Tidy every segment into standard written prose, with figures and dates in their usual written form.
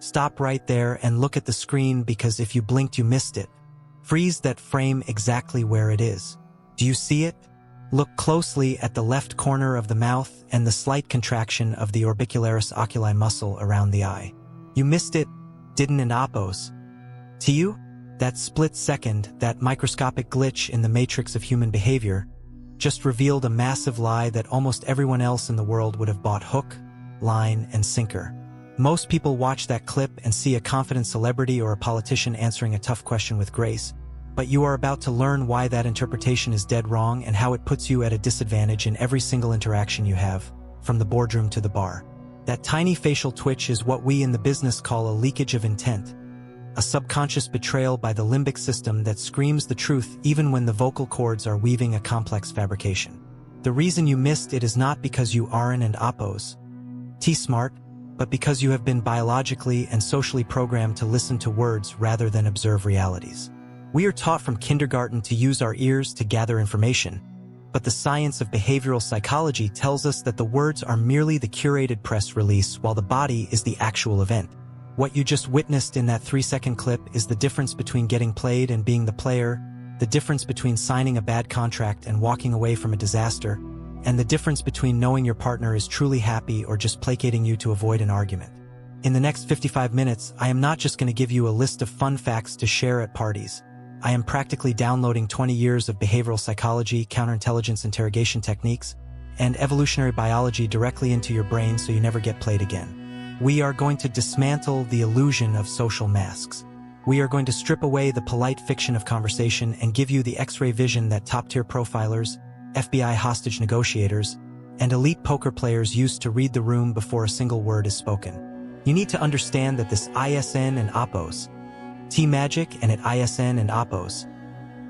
Stop right there and look at the screen, because if you blinked you missed it. Freeze that frame exactly where it is. Do you see it? Look closely at the left corner of the mouth and the slight contraction of the orbicularis oculi muscle around the eye. You missed it, didn't and oppose. To you, that split second, that microscopic glitch in the matrix of human behavior, just revealed a massive lie that almost everyone else in the world would have bought hook, line, and sinker. Most people watch that clip and see a confident celebrity or a politician answering a tough question with grace, but you are about to learn why that interpretation is dead wrong and how it puts you at a disadvantage in every single interaction you have, from the boardroom to the bar. That tiny facial twitch is what we in the business call a leakage of intent, a subconscious betrayal by the limbic system that screams the truth even when the vocal cords are weaving a complex fabrication. The reason you missed it is not because you aren't and oppose T-smart, but because you have been biologically and socially programmed to listen to words rather than observe realities. We are taught from kindergarten to use our ears to gather information, but the science of behavioral psychology tells us that the words are merely the curated press release while the body is the actual event. What you just witnessed in that 3-second clip is the difference between getting played and being the player, the difference between signing a bad contract and walking away from a disaster, and the difference between knowing your partner is truly happy or just placating you to avoid an argument. In the next 55 minutes, I am not just going to give you a list of fun facts to share at parties. I am practically downloading 20 years of behavioral psychology, counterintelligence interrogation techniques, and evolutionary biology directly into your brain so you never get played again. We are going to dismantle the illusion of social masks. We are going to strip away the polite fiction of conversation and give you the X-ray vision that top-tier profilers, FBI hostage negotiators, and elite poker players used to read the room before a single word is spoken. You need to understand that this ISN and oppose, T-magic and at ISN and oppose,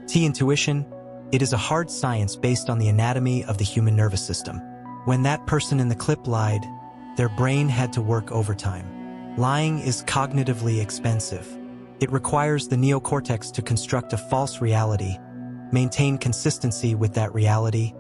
T-intuition, it is a hard science based on the anatomy of the human nervous system. When that person in the clip lied, their brain had to work overtime. Lying is cognitively expensive. It requires the neocortex to construct a false reality, maintain consistency with that reality,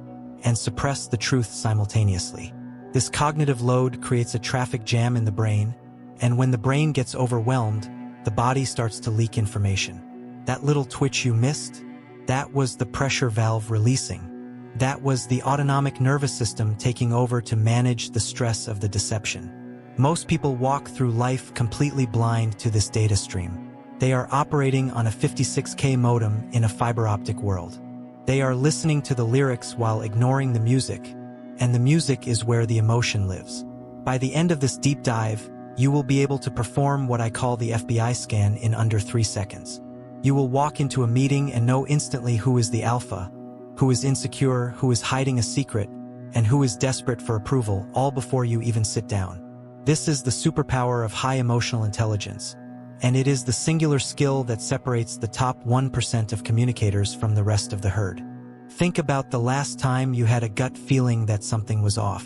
and suppress the truth simultaneously. This cognitive load creates a traffic jam in the brain, and when the brain gets overwhelmed, the body starts to leak information. That little twitch you missed, that was the pressure valve releasing. That was the autonomic nervous system taking over to manage the stress of the deception. Most people walk through life completely blind to this data stream. They are operating on a 56K modem in a fiber optic world. They are listening to the lyrics while ignoring the music, and the music is where the emotion lives. By the end of this deep dive, you will be able to perform what I call the FBI scan in under 3 seconds. You will walk into a meeting and know instantly who is the alpha, who is insecure, who is hiding a secret, and who is desperate for approval, all before you even sit down. This is the superpower of high emotional intelligence, and it is the singular skill that separates the top 1% of communicators from the rest of the herd. Think about the last time you had a gut feeling that something was off.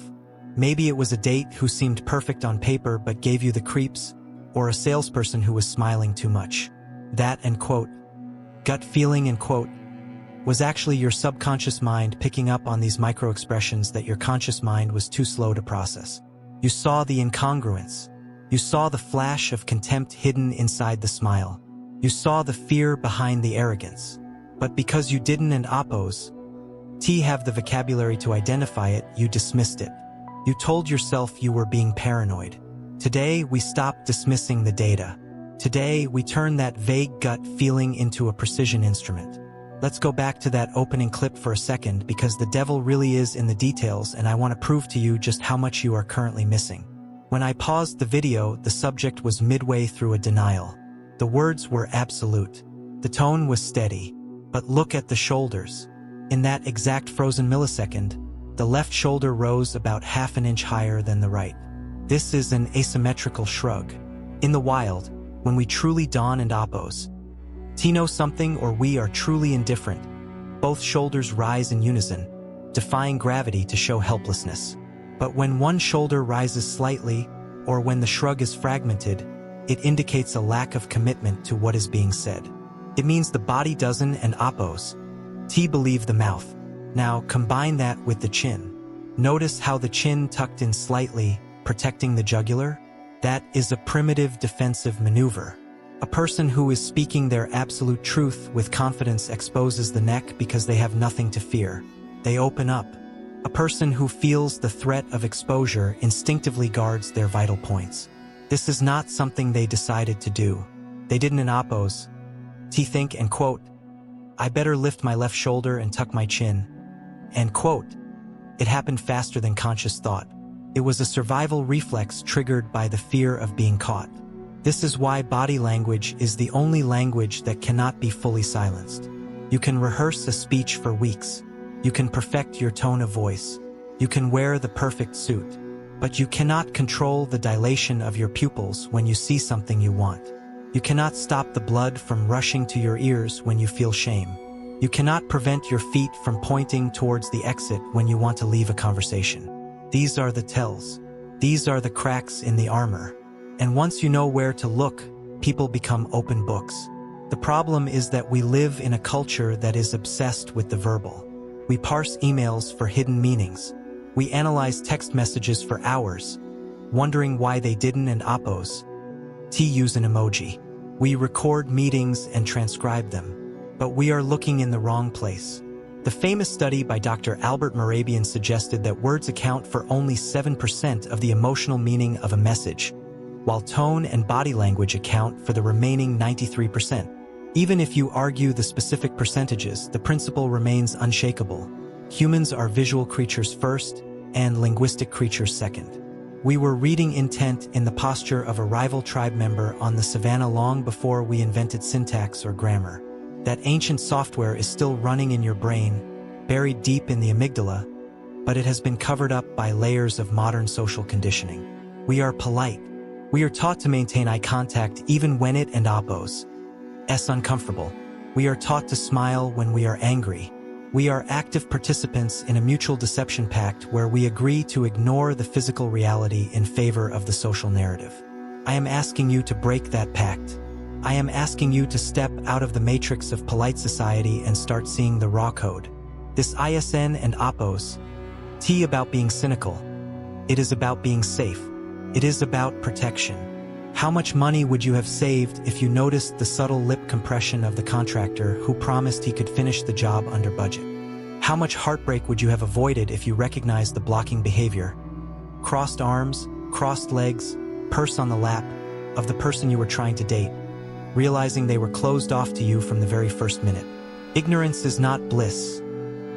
Maybe it was a date who seemed perfect on paper but gave you the creeps, or a salesperson who was smiling too much. That, and quote, gut feeling, and quote, was actually your subconscious mind picking up on these micro-expressions that your conscious mind was too slow to process. You saw the incongruence. You saw the flash of contempt hidden inside the smile. You saw the fear behind the arrogance. But because you didn't and oppose have the vocabulary to identify it, you dismissed it. You told yourself you were being paranoid. Today, we stop dismissing the data. Today, we turn that vague gut feeling into a precision instrument. Let's go back to that opening clip for a second, because the devil really is in the details, and I want to prove to you just how much you are currently missing. When I paused the video, the subject was midway through a denial. The words were absolute. The tone was steady. But look at the shoulders. In that exact frozen millisecond, the left shoulder rose about half an inch higher than the right. This is an asymmetrical shrug. In the wild, when we truly don and oppose, know something or we are truly indifferent, both shoulders rise in unison, defying gravity to show helplessness. But when one shoulder rises slightly, or when the shrug is fragmented, it indicates a lack of commitment to what is being said. It means the body doesn't and oppose believe the mouth. Now combine that with the chin. Notice how the chin tucked in slightly, protecting the jugular? That is a primitive defensive maneuver. A person who is speaking their absolute truth with confidence exposes the neck because they have nothing to fear. They open up. A person who feels the threat of exposure instinctively guards their vital points. This is not something they decided to do. They didn't oppose. T think and quote, "I better lift my left shoulder and tuck my chin." And quote, "It happened faster than conscious thought. It was a survival reflex triggered by the fear of being caught." This is why body language is the only language that cannot be fully silenced. You can rehearse a speech for weeks. You can perfect your tone of voice. You can wear the perfect suit. But you cannot control the dilation of your pupils when you see something you want. You cannot stop the blood from rushing to your ears when you feel shame. You cannot prevent your feet from pointing towards the exit when you want to leave a conversation. These are the tells. These are the cracks in the armor. And once you know where to look, people become open books. The problem is that we live in a culture that is obsessed with the verbal. We parse emails for hidden meanings. We analyze text messages for hours, wondering why they didn't and oppose. Use an emoji. We record meetings and transcribe them, but we are looking in the wrong place. The famous study by Dr. Albert Mehrabian suggested that words account for only 7% of the emotional meaning of a message, while tone and body language account for the remaining 93%. Even if you argue the specific percentages, the principle remains unshakable. Humans are visual creatures first, and linguistic creatures second. We were reading intent in the posture of a rival tribe member on the savannah long before we invented syntax or grammar. That ancient software is still running in your brain, buried deep in the amygdala, but it has been covered up by layers of modern social conditioning. We are polite. We are taught to maintain eye contact even when it and oppose. Uncomfortable. We are taught to smile when we are angry. We are active participants in a mutual deception pact where we agree to ignore the physical reality in favor of the social narrative. I am asking you to break that pact. I am asking you to step out of the matrix of polite society and start seeing the raw code. This ISN and oppose. T about being cynical. It is about being safe. It is about protection. How much money would you have saved if you noticed the subtle lip compression of the contractor who promised he could finish the job under budget? How much heartbreak would you have avoided if you recognized the blocking behavior? Crossed arms, crossed legs, purse on the lap of the person you were trying to date, realizing they were closed off to you from the very first minute. Ignorance is not bliss.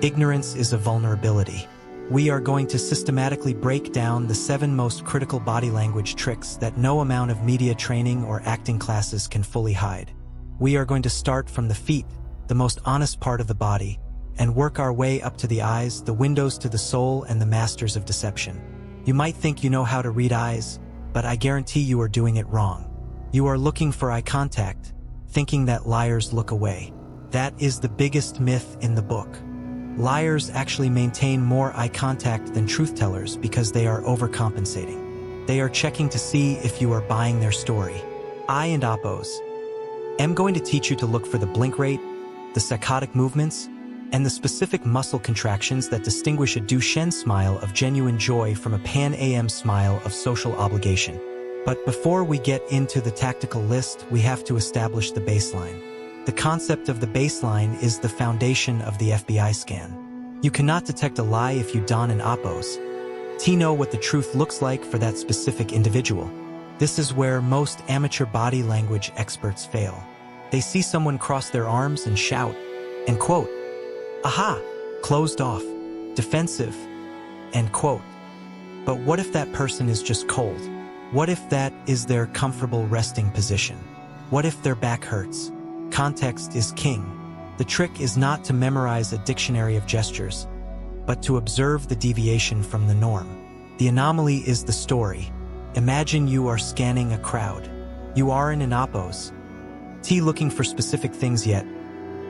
Ignorance is a vulnerability. We are going to systematically break down the 7 most critical body language tricks that no amount of media training or acting classes can fully hide. We are going to start from the feet, the most honest part of the body, and work our way up to the eyes, the windows to the soul and the masters of deception. You might think you know how to read eyes, but I guarantee you are doing it wrong. You are looking for eye contact, thinking that liars look away. That is the biggest myth in the book. Liars actually maintain more eye contact than truth-tellers because they are overcompensating. They are checking to see if you are buying their story. I and oppose. I'm going to teach you to look for the blink rate, the saccadic movements, and the specific muscle contractions that distinguish a Duchenne smile of genuine joy from a Pan-Am smile of social obligation. But before we get into the tactical list, we have to establish the baseline. The concept of the baseline is the foundation of the FBI scan. You cannot detect a lie if you don an oppose. Know what the truth looks like for that specific individual. This is where most amateur body language experts fail. They see someone cross their arms and shout, and quote, "Aha! Closed off, defensive," end quote. But what if that person is just cold? What if that is their comfortable resting position? What if their back hurts? Context is king. The trick is not to memorize a dictionary of gestures, but to observe the deviation from the norm. The anomaly is the story. Imagine you are scanning a crowd. You are in an oppose. Looking for specific things yet.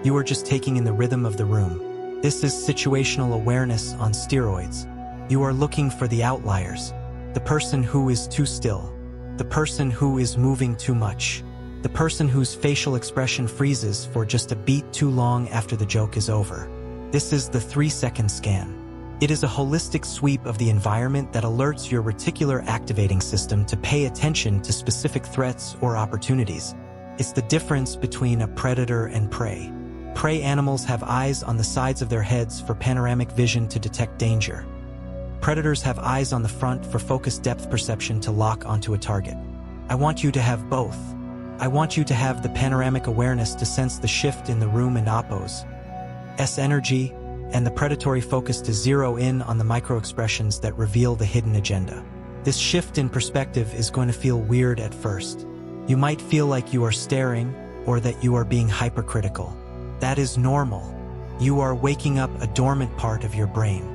You are just taking in the rhythm of the room. This is situational awareness on steroids. You are looking for the outliers. The person who is too still. The person who is moving too much. The person whose facial expression freezes for just a beat too long after the joke is over. This is the 3-second scan. It is a holistic sweep of the environment that alerts your reticular activating system to pay attention to specific threats or opportunities. It's the difference between a predator and prey. Prey animals have eyes on the sides of their heads for panoramic vision to detect danger. Predators have eyes on the front for focused depth perception to lock onto a target. I want you to have both. I want you to have the panoramic awareness to sense the shift in the room and Oppo's energy, and the predatory focus to zero in on the micro-expressions that reveal the hidden agenda. This shift in perspective is going to feel weird at first. You might feel like you are staring or that you are being hypercritical. That is normal. You are waking up a dormant part of your brain.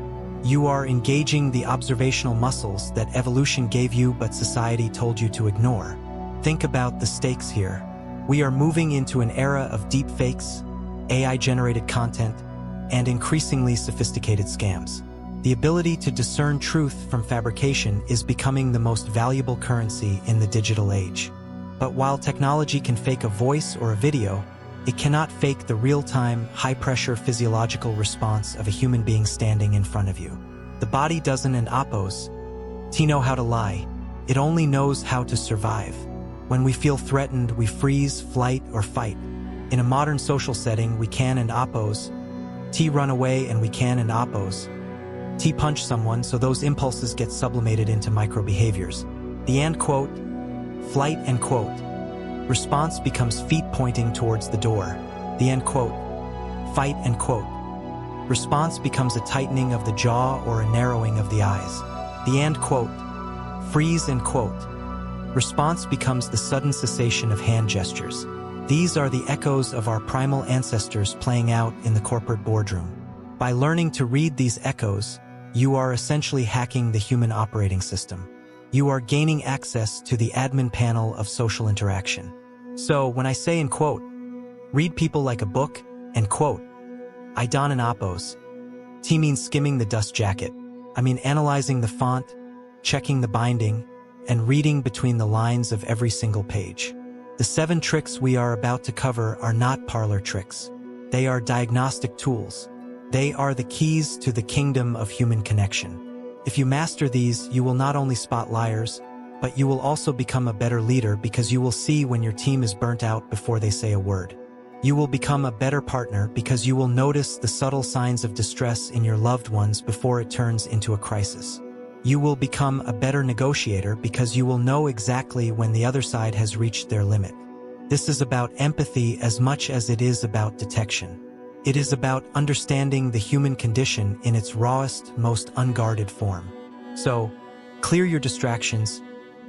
You are engaging the observational muscles that evolution gave you but society told you to ignore. Think about the stakes here. We are moving into an era of deepfakes, AI-generated content, and increasingly sophisticated scams. The ability to discern truth from fabrication is becoming the most valuable currency in the digital age. But while technology can fake a voice or a video, it cannot fake the real-time, high-pressure physiological response of a human being standing in front of you. The body doesn't and Oppos know how to lie. It only knows how to survive. When we feel threatened, we freeze, flight, or fight. In a modern social setting, we can and Oppos run away, and we can and Oppos punch someone, so those impulses get sublimated into micro-behaviors. The and quote, flight and quote, response becomes feet pointing towards the door. The end quote, fight and quote, response becomes a tightening of the jaw or a narrowing of the eyes. The and quote, freeze and quote, response becomes the sudden cessation of hand gestures. These are the echoes of our primal ancestors playing out in the corporate boardroom. By learning to read these echoes, you are essentially hacking the human operating system. You are gaining access to the admin panel of social interaction. So when I say in quote, read people like a book, and quote, I don an Oppos, means skimming the dust jacket. I mean analyzing the font, checking the binding, and reading between the lines of every single page. The 7 tricks we are about to cover are not parlor tricks. They are diagnostic tools. They are the keys to the kingdom of human connection. If you master these, you will not only spot liars, but you will also become a better leader because you will see when your team is burnt out before they say a word. You will become a better partner because you will notice the subtle signs of distress in your loved ones before it turns into a crisis. You will become a better negotiator because you will know exactly when the other side has reached their limit. This is about empathy as much as it is about detection. It is about understanding the human condition in its rawest, most unguarded form. So, clear your distractions,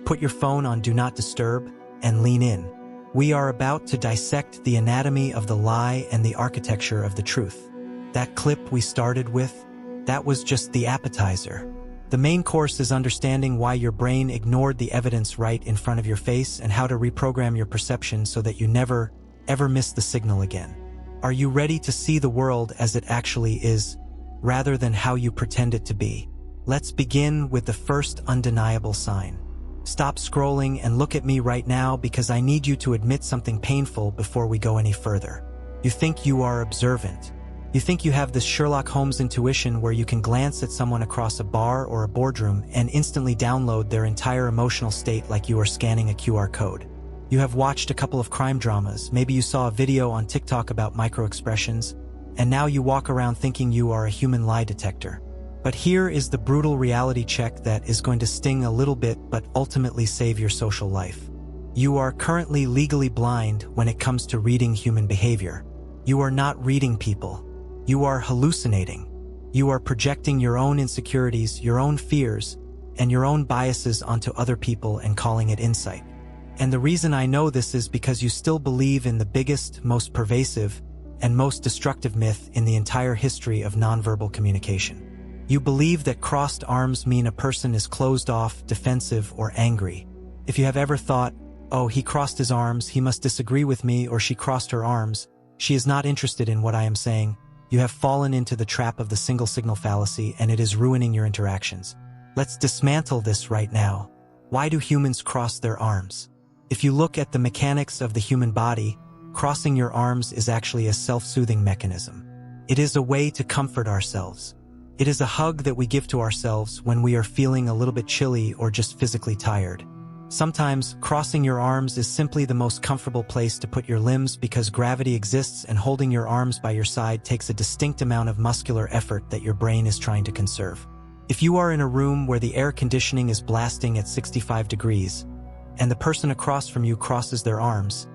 put your phone on Do Not Disturb, and lean in. We are about to dissect the anatomy of the lie and the architecture of the truth. That clip we started with, that was just the appetizer. The main course is understanding why your brain ignored the evidence right in front of your face and how to reprogram your perception so that you never, ever miss the signal again. Are you ready to see the world as it actually is, rather than how you pretend it to be? Let's begin with the first undeniable sign. Stop scrolling and look at me right now because I need you to admit something painful before we go any further. You think you are observant. You think you have this Sherlock Holmes intuition where you can glance at someone across a bar or a boardroom and instantly download their entire emotional state like you are scanning a QR code. You have watched a couple of crime dramas, maybe you saw a video on TikTok about micro-expressions, and now you walk around thinking you are a human lie detector. But here is the brutal reality check that is going to sting a little bit but ultimately save your social life. You are currently legally blind when it comes to reading human behavior. You are not reading people. You are hallucinating. You are projecting your own insecurities, your own fears, and your own biases onto other people and calling it insight. And the reason I know this is because you still believe in the biggest, most pervasive, and most destructive myth in the entire history of nonverbal communication. You believe that crossed arms mean a person is closed off, defensive, or angry. If you have ever thought, oh, he crossed his arms, he must disagree with me, or she crossed her arms, she is not interested in what I am saying, you have fallen into the trap of the single signal fallacy and it is ruining your interactions. Let's dismantle this right now. Why do humans cross their arms? If you look at the mechanics of the human body, crossing your arms is actually a self-soothing mechanism. It is a way to comfort ourselves. It is a hug that we give to ourselves when we are feeling a little bit chilly or just physically tired. Sometimes, crossing your arms is simply the most comfortable place to put your limbs because gravity exists and holding your arms by your side takes a distinct amount of muscular effort that your brain is trying to conserve. If you are in a room where the air conditioning is blasting at 65 degrees, and the person across from you crosses their arms,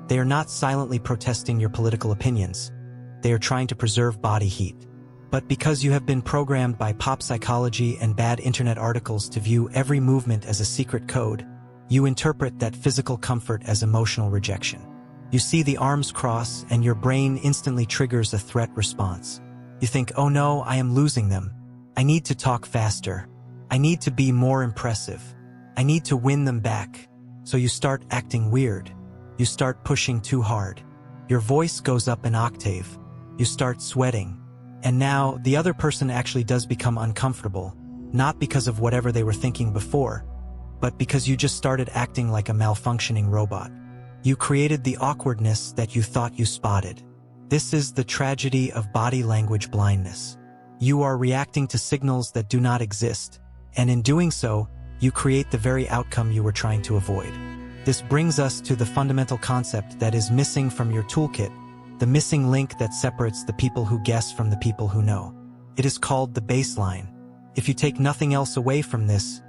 they are not silently protesting your political opinions. They are trying to preserve body heat. But because you have been programmed by pop psychology and bad internet articles to view every movement as a secret code, you interpret that physical comfort as emotional rejection. You see the arms cross and your brain instantly triggers a threat response. You think, oh no, I am losing them. I need to talk faster. I need to be more impressive. I need to win them back. So you start acting weird. You start pushing too hard. Your voice goes up an octave. You start sweating. And now, the other person actually does become uncomfortable, not because of whatever they were thinking before, but because you just started acting like a malfunctioning robot. You created the awkwardness that you thought you spotted. This is the tragedy of body language blindness. You are reacting to signals that do not exist, and in doing so, you create the very outcome you were trying to avoid. This brings us to the fundamental concept that is missing from your toolkit, the missing link that separates the people who guess from the people who know. It is called the baseline. If you take nothing else away from this,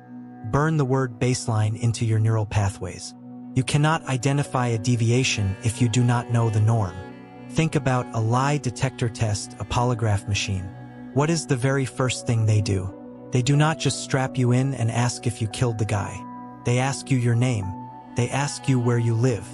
burn the word baseline into your neural pathways. You cannot identify a deviation if you do not know the norm. Think about a lie detector test, a polygraph machine. What is the very first thing they do? They do not just strap you in and ask if you killed the guy. They ask you your name. They ask you where you live.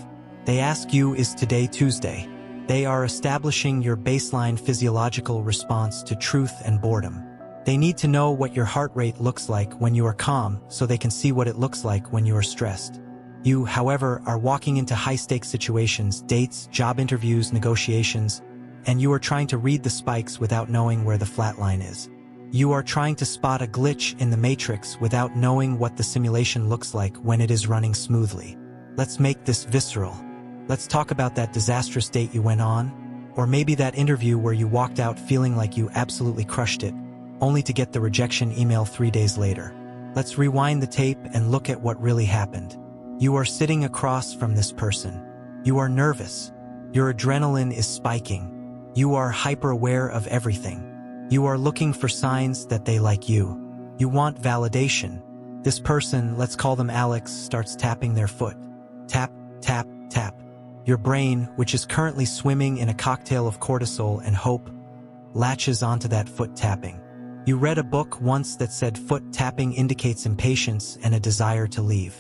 They ask you, is today Tuesday? They are establishing your baseline physiological response to truth and boredom. They need to know what your heart rate looks like when you are calm so they can see what it looks like when you are stressed. You, however, are walking into high-stakes situations, dates, job interviews, negotiations, and you are trying to read the spikes without knowing where the flat line is. You are trying to spot a glitch in the matrix without knowing what the simulation looks like when it is running smoothly. Let's make this visceral. Let's talk about that disastrous date you went on, or maybe that interview where you walked out feeling like you absolutely crushed it, only to get the rejection email 3 days later. Let's rewind the tape and look at what really happened. You are sitting across from this person. You are nervous. Your adrenaline is spiking. You are hyper-aware of everything. You are looking for signs that they like you. You want validation. This person, let's call them Alex, starts tapping their foot. Tap, tap, tap. Your brain, which is currently swimming in a cocktail of cortisol and hope, latches onto that foot tapping. You read a book once that said foot tapping indicates impatience and a desire to leave.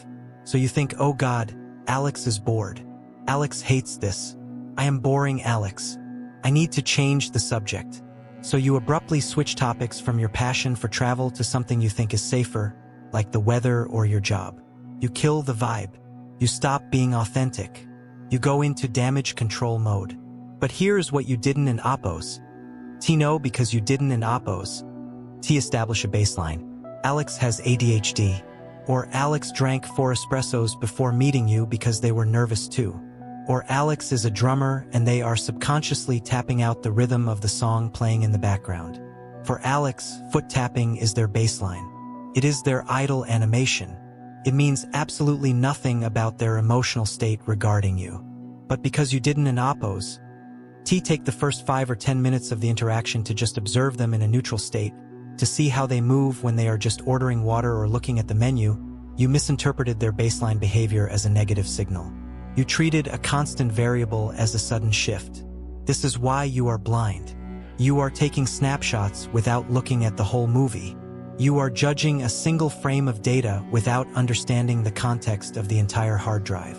So you think, oh God, Alex is bored. Alex hates this. I am boring Alex. I need to change the subject. So you abruptly switch topics from your passion for travel to something you think is safer, like the weather or your job. You kill the vibe. You stop being authentic. You go into damage control mode. But here's what you didn't in Oppos. T-no, because you didn't in Oppos. T, establish a baseline. Alex has ADHD. Or Alex drank 4 espressos before meeting you because they were nervous too. Or Alex is a drummer and they are subconsciously tapping out the rhythm of the song playing in the background. For Alex, foot tapping is their baseline. It is their idle animation. It means absolutely nothing about their emotional state regarding you. But because you didn't in Oppos, T, take the first 5 or 10 minutes of the interaction to just observe them in a neutral state, to see how they move when they are just ordering water or looking at the menu. You misinterpreted their baseline behavior as a negative signal. You treated a constant variable as a sudden shift. This is why you are blind. You are taking snapshots without looking at the whole movie. You are judging a single frame of data without understanding the context of the entire hard drive.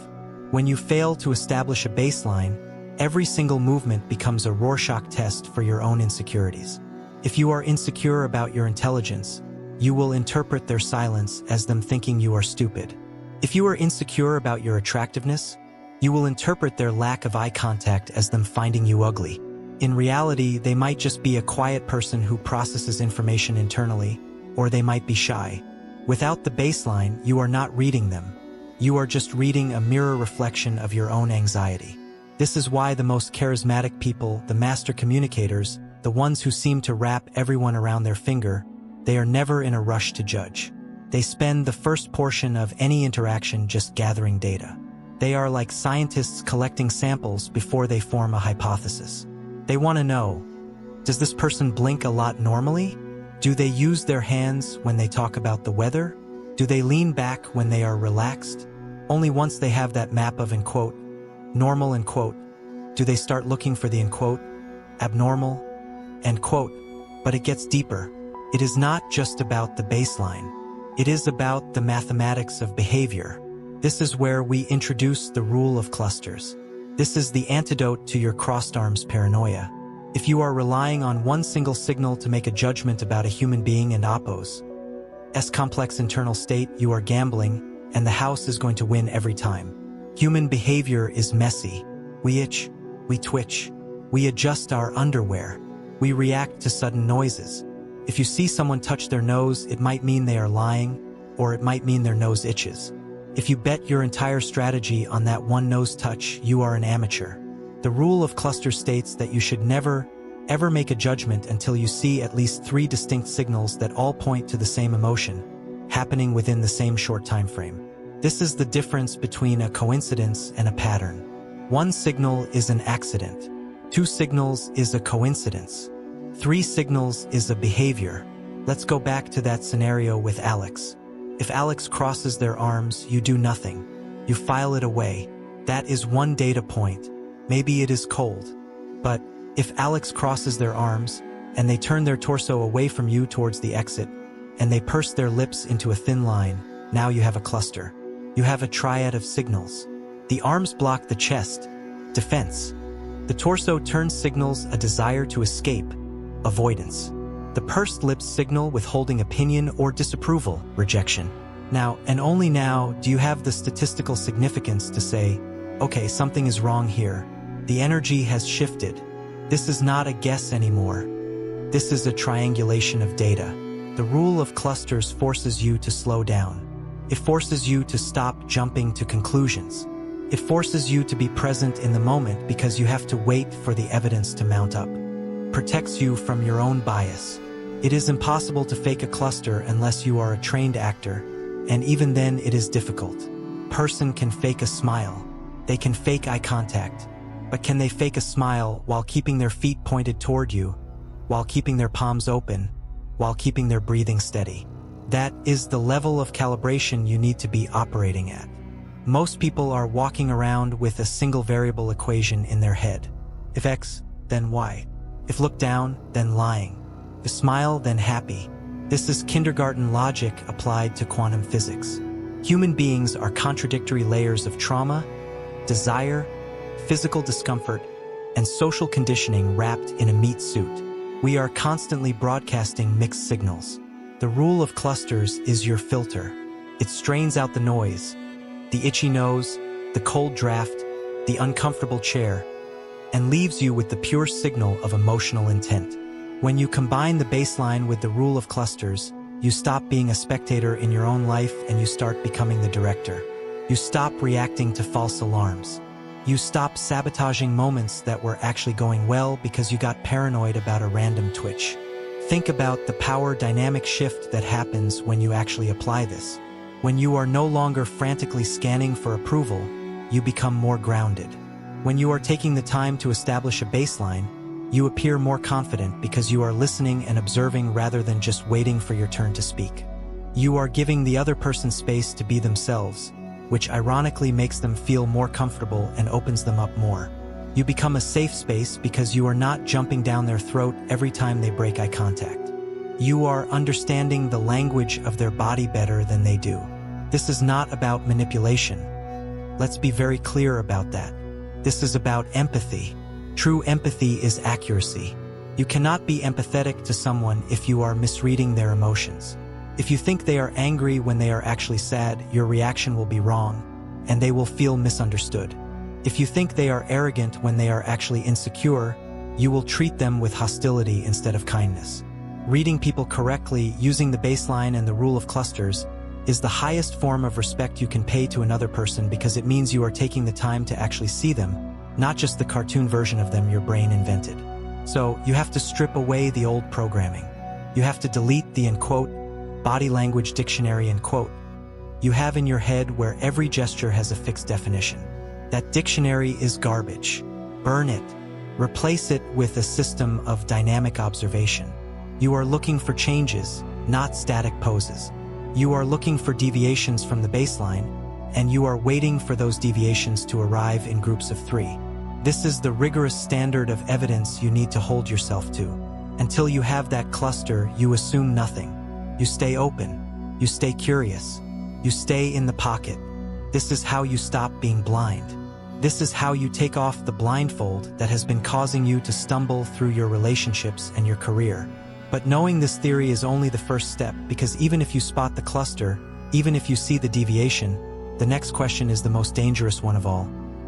When you fail to establish a baseline, every single movement becomes a Rorschach test for your own insecurities. If you are insecure about your intelligence, you will interpret their silence as them thinking you are stupid. If you are insecure about your attractiveness, you will interpret their lack of eye contact as them finding you ugly. In reality, they might just be a quiet person who processes information internally, or they might be shy. Without the baseline, you are not reading them. You are just reading a mirror reflection of your own anxiety. This is why the most charismatic people, the master communicators, the ones who seem to wrap everyone around their finger, they are never in a rush to judge. They spend the first portion of any interaction just gathering data. They are like scientists collecting samples before they form a hypothesis. They want to know, does this person blink a lot normally? Do they use their hands when they talk about the weather? Do they lean back when they are relaxed? Only once they have that map of, normal, do they start looking for the, abnormal, But it gets deeper. It is not just about the baseline. It is about the mathematics of behavior. This is where we introduce the rule of clusters. This is the antidote to your crossed arms paranoia. If you are relying on one single signal to make a judgment about a human being and Oppo's complex internal state, you are gambling, and the house is going to win every time. Human behavior is messy. We itch, we twitch, we adjust our underwear, we react to sudden noises. If you see someone touch their nose, it might mean they are lying, or it might mean their nose itches. If you bet your entire strategy on that one nose touch, you are an amateur. The rule of clusters states that you should never, ever make a judgment until you see at least 3 distinct signals that all point to the same emotion, happening within the same short time frame. This is the difference between a coincidence and a pattern. 1 signal is an accident. 2 signals is a coincidence. 3 signals is a behavior. Let's go back to that scenario with Alex. If Alex crosses their arms, you do nothing. You file it away. That is 1 data point. Maybe it is cold. But if Alex crosses their arms, and they turn their torso away from you towards the exit, and they purse their lips into a thin line, now you have a cluster. You have a triad of signals. The arms block the chest, defense. The torso turns signals a desire to escape, avoidance. The pursed lips signal withholding opinion or disapproval, rejection. Now, and only now, do you have the statistical significance to say, okay, something is wrong here. The energy has shifted. This is not a guess anymore. This is a triangulation of data. The rule of clusters forces you to slow down. It forces you to stop jumping to conclusions. It forces you to be present in the moment because you have to wait for the evidence to mount up. Protects you from your own bias. It is impossible to fake a cluster unless you are a trained actor, and even then it is difficult. Person can fake a smile. They can fake eye contact. But can they fake a smile while keeping their feet pointed toward you, while keeping their palms open, while keeping their breathing steady? That is the level of calibration you need to be operating at. Most people are walking around with a single variable equation in their head. If X, then Y. If look down, then lying. If smile, then happy. This is kindergarten logic applied to quantum physics. Human beings are contradictory layers of trauma, desire, physical discomfort, and social conditioning wrapped in a meat suit. We are constantly broadcasting mixed signals. The rule of clusters is your filter. It strains out the noise, the itchy nose, the cold draft, the uncomfortable chair, and leaves you with the pure signal of emotional intent. When you combine the baseline with the rule of clusters, you stop being a spectator in your own life and you start becoming the director. You stop reacting to false alarms. You stop sabotaging moments that were actually going well because you got paranoid about a random twitch. Think about the power dynamic shift that happens when you actually apply this. When you are no longer frantically scanning for approval, you become more grounded. When you are taking the time to establish a baseline, you appear more confident because you are listening and observing rather than just waiting for your turn to speak. You are giving the other person space to be themselves, which ironically makes them feel more comfortable and opens them up more. You become a safe space because you are not jumping down their throat every time they break eye contact. You are understanding the language of their body better than they do. This is not about manipulation. Let's be very clear about that. This is about empathy. True empathy is accuracy. You cannot be empathetic to someone if you are misreading their emotions. If you think they are angry when they are actually sad, your reaction will be wrong, and they will feel misunderstood. If you think they are arrogant when they are actually insecure, you will treat them with hostility instead of kindness. Reading people correctly using the baseline and the rule of clusters is the highest form of respect you can pay to another person because it means you are taking the time to actually see them, not just the cartoon version of them your brain invented. So you have to strip away the old programming. You have to delete the, in quote, body language dictionary, in quote, you have in your head where every gesture has a fixed definition. That dictionary is garbage. Burn it. Replace it with a system of dynamic observation. You are looking for changes, not static poses. You are looking for deviations from the baseline, and you are waiting for those deviations to arrive in groups of 3. This is the rigorous standard of evidence you need to hold yourself to. Until you have that cluster, you assume nothing. You stay open. You stay curious. You stay in the pocket. This is how you stop being blind. This is how you take off the blindfold that has been causing you to stumble through your relationships and your career. But knowing this theory is only the first step, because even if you spot the cluster, even if you see the deviation, the next question is the most dangerous one of all.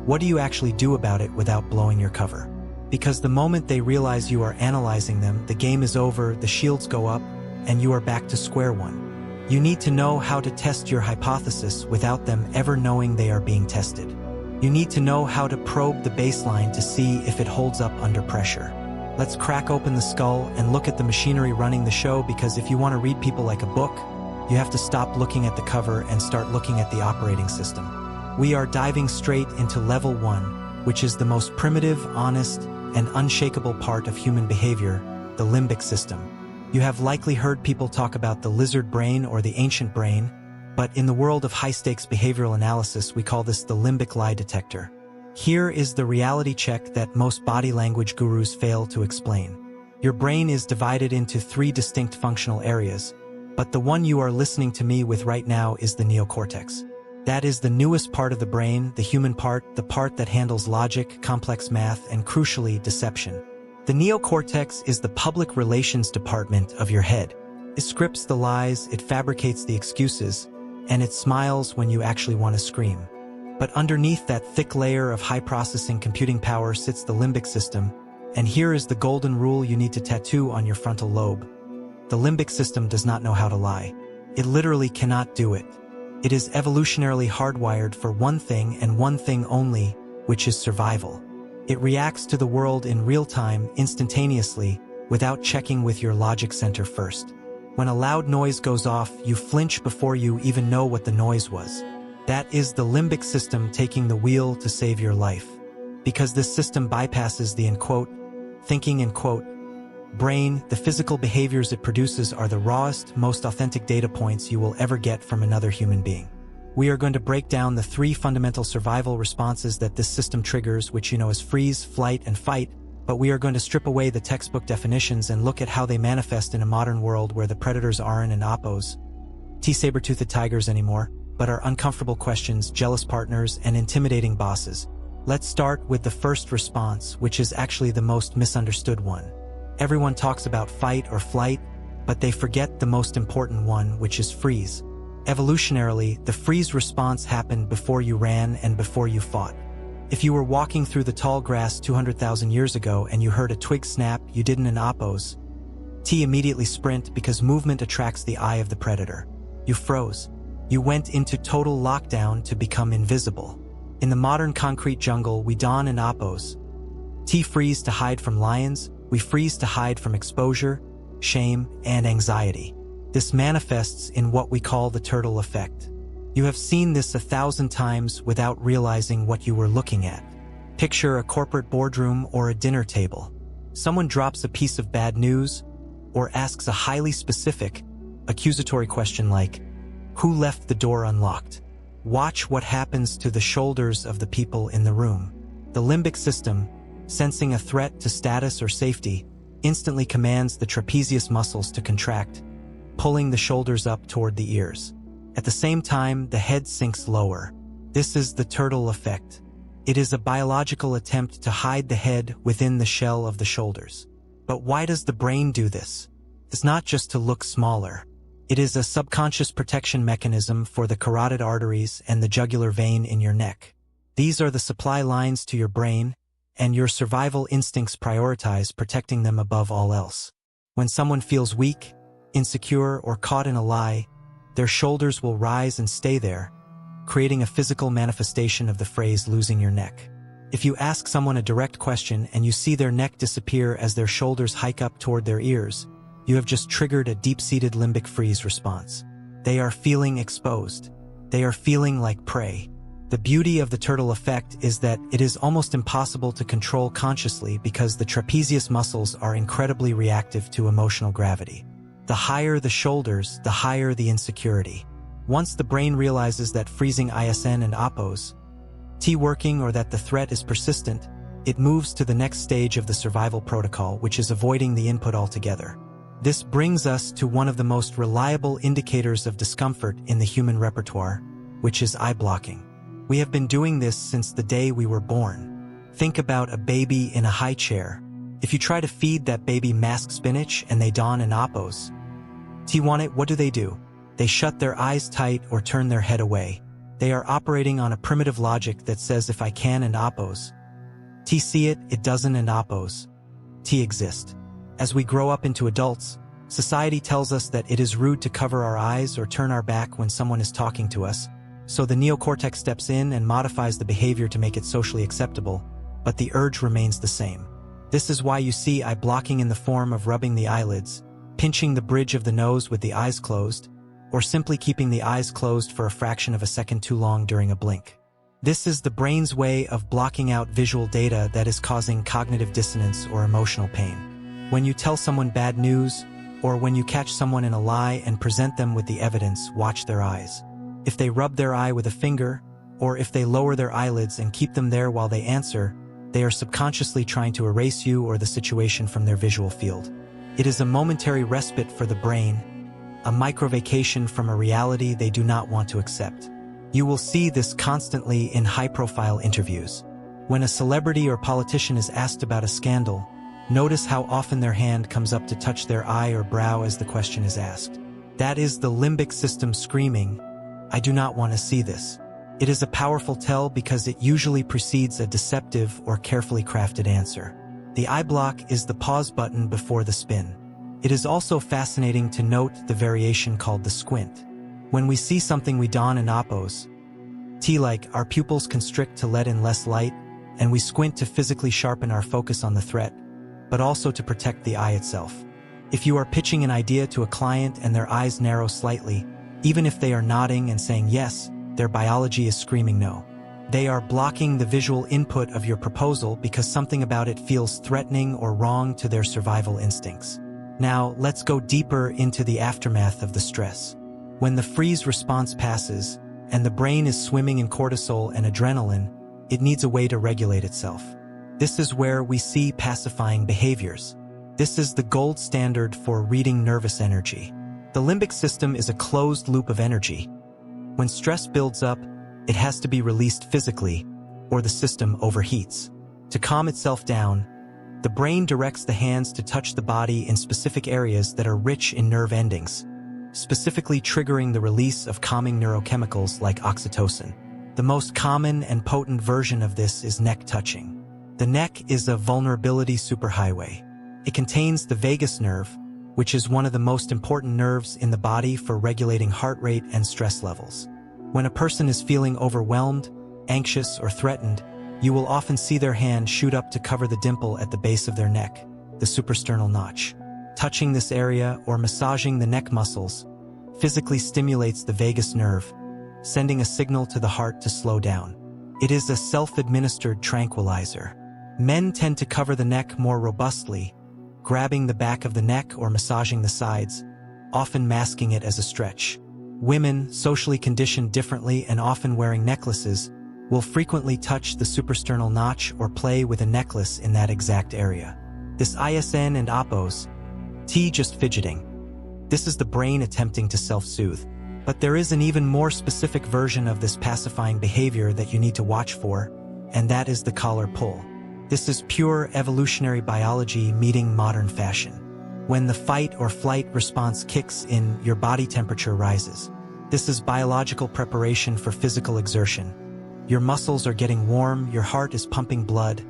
What do you actually do about it without blowing your cover? Because the moment they realize you are analyzing them, the game is over, the shields go up, and you are back to square one. You need to know how to test your hypothesis without them ever knowing they are being tested. You need to know how to probe the baseline to see if it holds up under pressure. Let's crack open the skull and look at the machinery running the show, because if you want to read people like a book, you have to stop looking at the cover and start looking at the operating system. We are diving straight into level 1, which is the most primitive, honest, and unshakable part of human behavior, the limbic system. You have likely heard people talk about the lizard brain or the ancient brain, but in the world of high-stakes behavioral analysis, we call this the limbic lie detector. Here is the reality check that most body language gurus fail to explain. Your brain is divided into 3 distinct functional areas, but the one you are listening to me with right now is the neocortex. That is the newest part of the brain, the human part, the part that handles logic, complex math, and crucially, deception. The neocortex is the public relations department of your head. It scripts the lies, it fabricates the excuses, and it smiles when you actually want to scream. But underneath that thick layer of high processing computing power sits the limbic system, and here is the golden rule you need to tattoo on your frontal lobe. The limbic system does not know how to lie. It literally cannot do it. It is evolutionarily hardwired for one thing and one thing only, which is survival. It reacts to the world in real time, instantaneously, without checking with your logic center first. When a loud noise goes off, you flinch before you even know what the noise was. That is the limbic system taking the wheel to save your life. Because this system bypasses the, in quote, thinking, in quote, brain, the physical behaviors it produces are the rawest, most authentic data points you will ever get from another human being. We are going to break down the 3 fundamental survival responses that this system triggers, which you know as freeze, flight, and fight, but we are going to strip away the textbook definitions and look at how they manifest in a modern world where the predators aren't and oppos, saber-toothed tigers anymore, but are uncomfortable questions, jealous partners, and intimidating bosses. Let's start with the first response, which is actually the most misunderstood one. Everyone talks about fight or flight, but they forget the most important one, which is freeze. Evolutionarily, the freeze response happened before you ran and before you fought. If you were walking through the tall grass 200,000 years ago and you heard a twig snap, you didn't oppose. Immediately sprint because movement attracts the eye of the predator. You froze. You went into total lockdown to become invisible. In the modern concrete jungle, we don and oppose. Freeze to hide from lions, we freeze to hide from exposure, shame, and anxiety. This manifests in what we call the turtle effect. You have seen this 1,000 times without realizing what you were looking at. Picture a corporate boardroom or a dinner table. Someone drops a piece of bad news or asks a highly specific, accusatory question like, "Who left the door unlocked?" Watch what happens to the shoulders of the people in the room. The limbic system, sensing a threat to status or safety, instantly commands the trapezius muscles to contract, pulling the shoulders up toward the ears. At the same time, the head sinks lower. This is the turtle effect. It is a biological attempt to hide the head within the shell of the shoulders. But why does the brain do this? It's not just to look smaller. It is a subconscious protection mechanism for the carotid arteries and the jugular vein in your neck. These are the supply lines to your brain, and your survival instincts prioritize protecting them above all else. When someone feels weak, insecure, or caught in a lie, their shoulders will rise and stay there, creating a physical manifestation of the phrase losing your neck. If you ask someone a direct question and you see their neck disappear as their shoulders hike up toward their ears, you have just triggered a deep-seated limbic freeze response. They are feeling exposed. They are feeling like prey. The beauty of the turtle effect is that it is almost impossible to control consciously because the trapezius muscles are incredibly reactive to emotional gravity. The higher the shoulders, the higher the insecurity. Once the brain realizes that freezing ISN and APOs working or that the threat is persistent, it moves to the next stage of the survival protocol, which is avoiding the input altogether. This brings us to one of the most reliable indicators of discomfort in the human repertoire, which is eye blocking. We have been doing this since the day we were born. Think about a baby in a high chair. If you try to feed that baby mashed spinach and they don an APOs want it, what do? They shut their eyes tight or turn their head away. They are operating on a primitive logic that says if I can and APOs see it, it doesn't and APOs exist. As we grow up into adults, society tells us that it is rude to cover our eyes or turn our back when someone is talking to us, so the neocortex steps in and modifies the behavior to make it socially acceptable, but the urge remains the same. This is why you see eye blocking in the form of rubbing the eyelids, pinching the bridge of the nose with the eyes closed, or simply keeping the eyes closed for a fraction of a second too long during a blink. This is the brain's way of blocking out visual data that is causing cognitive dissonance or emotional pain. When you tell someone bad news, or when you catch someone in a lie and present them with the evidence, watch their eyes. If they rub their eye with a finger, or if they lower their eyelids and keep them there while they answer, they are subconsciously trying to erase you or the situation from their visual field. It is a momentary respite for the brain, a micro-vacation from a reality they do not want to accept. You will see this constantly in high-profile interviews. When a celebrity or politician is asked about a scandal, notice how often their hand comes up to touch their eye or brow as the question is asked. That is the limbic system screaming, I do not want to see this. It is a powerful tell because it usually precedes a deceptive or carefully crafted answer. The eye block is the pause button before the spin. It is also fascinating to note the variation called the squint. When we see something we don an APOs like our pupils constrict to let in less light, and we squint to physically sharpen our focus on the threat, but also to protect the eye itself. If you are pitching an idea to a client and their eyes narrow slightly, even if they are nodding and saying yes, their biology is screaming no. They are blocking the visual input of your proposal because something about it feels threatening or wrong to their survival instincts. Now, let's go deeper into the aftermath of the stress. When the freeze response passes, and the brain is swimming in cortisol and adrenaline, it needs a way to regulate itself. This is where we see pacifying behaviors. This is the gold standard for reading nervous energy. The limbic system is a closed loop of energy. When stress builds up, it has to be released physically, or the system overheats. To calm itself down, the brain directs the hands to touch the body in specific areas that are rich in nerve endings, specifically triggering the release of calming neurochemicals like oxytocin. The most common and potent version of this is neck touching. The neck is a vulnerability superhighway. It contains the vagus nerve, which is one of the most important nerves in the body for regulating heart rate and stress levels. When a person is feeling overwhelmed, anxious, or threatened, you will often see their hand shoot up to cover the dimple at the base of their neck, the suprasternal notch. Touching this area or massaging the neck muscles physically stimulates the vagus nerve, sending a signal to the heart to slow down. It is a self-administered tranquilizer. Men tend to cover the neck more robustly, grabbing the back of the neck or massaging the sides, often masking it as a stretch. Women, socially conditioned differently and often wearing necklaces, will frequently touch the suprasternal notch or play with a necklace in that exact area. This ISN and APOs, just fidgeting. This is the brain attempting to self-soothe. But there is an even more specific version of this pacifying behavior that you need to watch for, and that is the collar pull. This is pure evolutionary biology meeting modern fashion. When the fight or flight response kicks in, your body temperature rises. This is biological preparation for physical exertion. Your muscles are getting warm, your heart is pumping blood,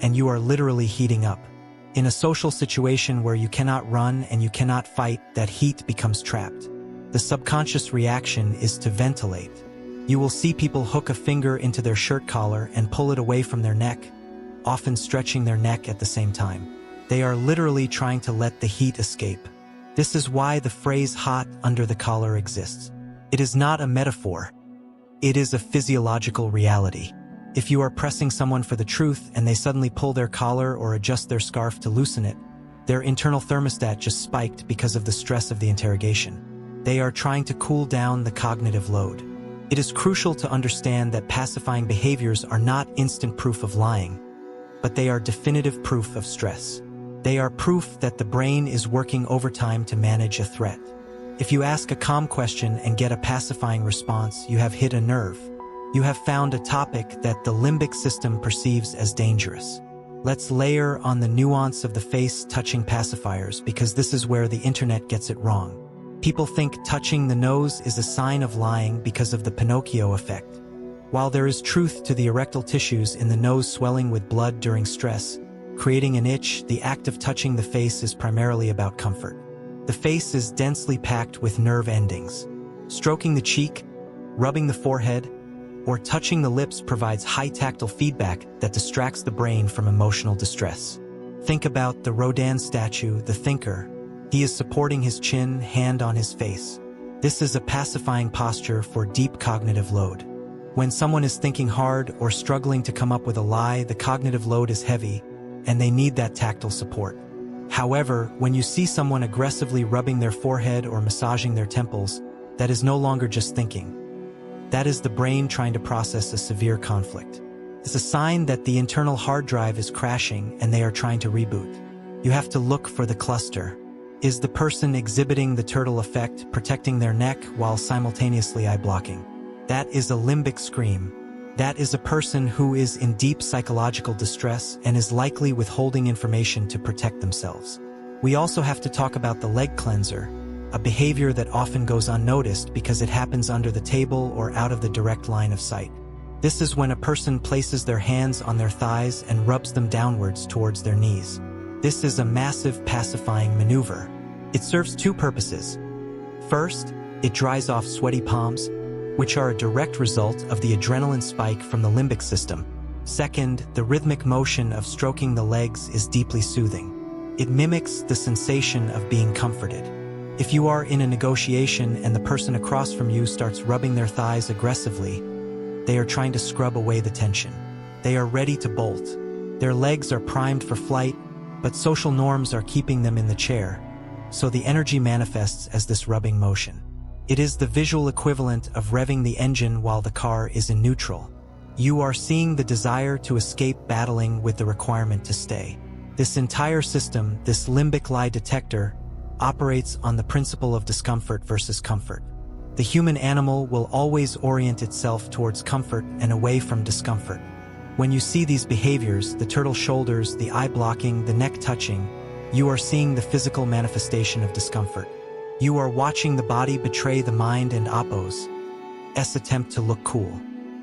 and you are literally heating up. In a social situation where you cannot run and you cannot fight, that heat becomes trapped. The subconscious reaction is to ventilate. You will see people hook a finger into their shirt collar and pull it away from their neck, often stretching their neck at the same time. They are literally trying to let the heat escape. This is why the phrase "hot under the collar" exists. It is not a metaphor. It is a physiological reality. If you are pressing someone for the truth and they suddenly pull their collar or adjust their scarf to loosen it, their internal thermostat just spiked because of the stress of the interrogation. They are trying to cool down the cognitive load. It is crucial to understand that pacifying behaviors are not instant proof of lying, but they are definitive proof of stress. They are proof that the brain is working overtime to manage a threat. If you ask a calm question and get a pacifying response, you have hit a nerve. You have found a topic that the limbic system perceives as dangerous. Let's layer on the nuance of the face-touching pacifiers, because this is where the internet gets it wrong. People think touching the nose is a sign of lying because of the Pinocchio effect. While there is truth to the erectile tissues in the nose swelling with blood during stress, creating an itch, the act of touching the face is primarily about comfort. The face is densely packed with nerve endings. Stroking the cheek, rubbing the forehead, or touching the lips provides high tactile feedback that distracts the brain from emotional distress. Think about the Rodin statue, the thinker. He is supporting his chin, hand on his face. This is a pacifying posture for deep cognitive load. When someone is thinking hard or struggling to come up with a lie, the cognitive load is heavy, and they need that tactile support. However, when you see someone aggressively rubbing their forehead or massaging their temples, that is no longer just thinking. That is the brain trying to process a severe conflict. It's a sign that the internal hard drive is crashing and they are trying to reboot. You have to look for the cluster. Is the person exhibiting the turtle effect, protecting their neck while simultaneously eye-blocking? That is a limbic scream. That is a person who is in deep psychological distress and is likely withholding information to protect themselves. We also have to talk about the leg cleanser, a behavior that often goes unnoticed because it happens under the table or out of the direct line of sight. This is when a person places their hands on their thighs and rubs them downwards towards their knees. This is a massive pacifying maneuver. It serves two purposes. First, it dries off sweaty palms, which are a direct result of the adrenaline spike from the limbic system. Second, the rhythmic motion of stroking the legs is deeply soothing. It mimics the sensation of being comforted. If you are in a negotiation and the person across from you starts rubbing their thighs aggressively, they are trying to scrub away the tension. They are ready to bolt. Their legs are primed for flight, but social norms are keeping them in the chair, so the energy manifests as this rubbing motion. It is the visual equivalent of revving the engine while the car is in neutral. You are seeing the desire to escape battling with the requirement to stay. This entire system, this limbic lie detector, operates on the principle of discomfort versus comfort. The human animal will always orient itself towards comfort and away from discomfort. When you see these behaviors, the turtle shoulders, the eye blocking, the neck touching, you are seeing the physical manifestation of discomfort. You are watching the body betray the mind and Oppo's attempt to look cool.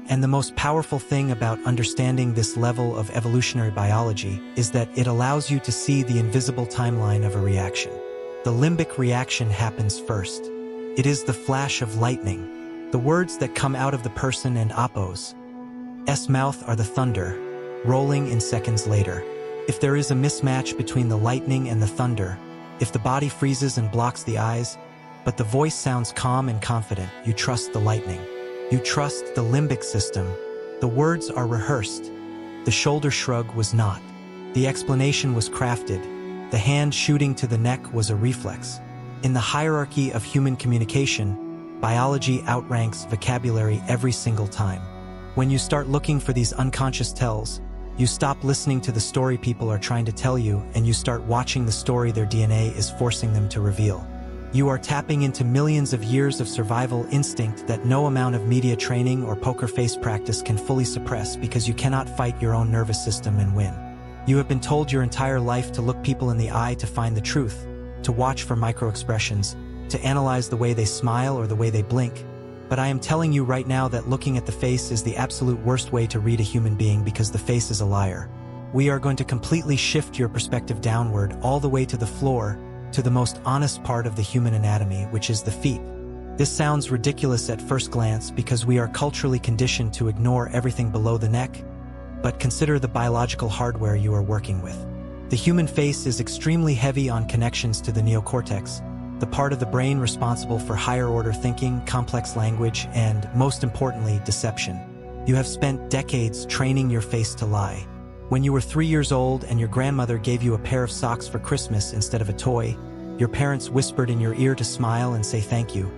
And the most powerful thing about understanding this level of evolutionary biology is that it allows you to see the invisible timeline of a reaction. The limbic reaction happens first. It is the flash of lightning. The words that come out of the person and Oppo's mouth are the thunder, rolling in seconds later. If there is a mismatch between the lightning and the thunder, if the body freezes and blocks the eyes, but the voice sounds calm and confident, you trust the lightning. You trust the limbic system. The words are rehearsed. The shoulder shrug was not. The explanation was crafted. The hand shooting to the neck was a reflex. In the hierarchy of human communication, biology outranks vocabulary every single time. When you start looking for these unconscious tells, you stop listening to the story people are trying to tell you and you start watching the story their DNA is forcing them to reveal. You are tapping into millions of years of survival instinct that no amount of media training or poker face practice can fully suppress, because you cannot fight your own nervous system and win. You have been told your entire life to look people in the eye to find the truth, to watch for microexpressions, to analyze the way they smile or the way they blink. But I am telling you right now that looking at the face is the absolute worst way to read a human being, because the face is a liar. We are going to completely shift your perspective downward all the way to the floor, to the most honest part of the human anatomy, which is the feet. This sounds ridiculous at first glance because we are culturally conditioned to ignore everything below the neck, but consider the biological hardware you are working with. The human face is extremely heavy on connections to the neocortex, the part of the brain responsible for higher-order thinking, complex language, and, most importantly, deception. You have spent decades training your face to lie. When you were 3 years old and your grandmother gave you a pair of socks for Christmas instead of a toy, your parents whispered in your ear to smile and say thank you,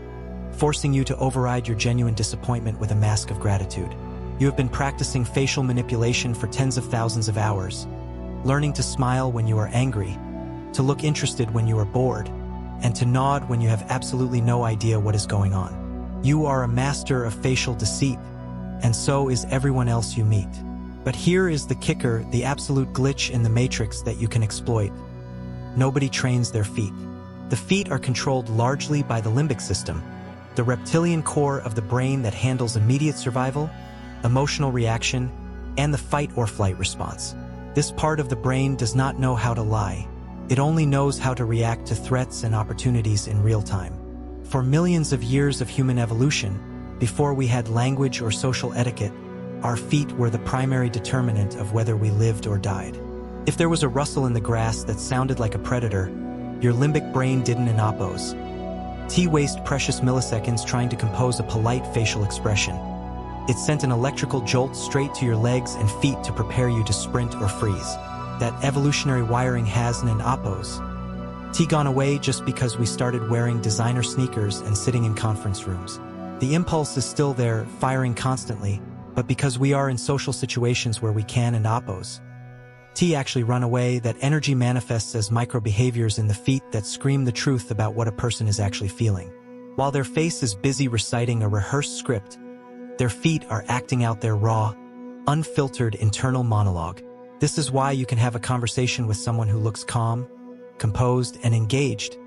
forcing you to override your genuine disappointment with a mask of gratitude. You have been practicing facial manipulation for tens of thousands of hours, learning to smile when you are angry, to look interested when you are bored, and to nod when you have absolutely no idea what is going on. You are a master of facial deceit, and so is everyone else you meet. But here is the kicker, the absolute glitch in the matrix that you can exploit. Nobody trains their feet. The feet are controlled largely by the limbic system, the reptilian core of the brain that handles immediate survival, emotional reaction, and the fight or flight response. This part of the brain does not know how to lie. It only knows how to react to threats and opportunities in real time. For millions of years of human evolution, before we had language or social etiquette, our feet were the primary determinant of whether we lived or died. If there was a rustle in the grass that sounded like a predator, your limbic brain didn't oppose. It wasted precious milliseconds trying to compose a polite facial expression. It sent an electrical jolt straight to your legs and feet to prepare you to sprint or freeze. That evolutionary wiring hasn't oppose. It's gone away just because we started wearing designer sneakers and sitting in conference rooms. The impulse is still there, firing constantly, but because we are in social situations where we can oppose. Actually run away, that energy manifests as micro-behaviors in the feet that scream the truth about what a person is actually feeling. While their face is busy reciting a rehearsed script, their feet are acting out their raw, unfiltered internal monologue. This is why you can have a conversation with someone who looks calm, composed, and engaged,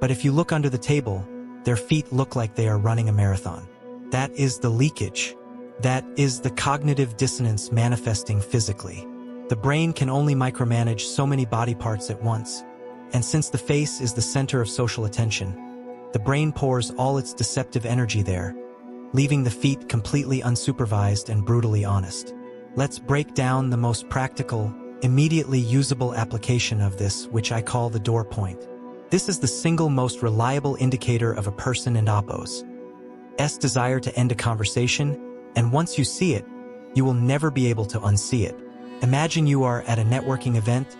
but if you look under the table, their feet look like they are running a marathon. That is the leakage. That is the cognitive dissonance manifesting physically. The brain can only micromanage so many body parts at once, and since the face is the center of social attention, the brain pours all its deceptive energy there, leaving the feet completely unsupervised and brutally honest. Let's break down the most practical, immediately usable application of this, which I call the door point. This is the single most reliable indicator of a person in oppo's desire to end a conversation, and once you see it, you will never be able to unsee it. Imagine you are at a networking event,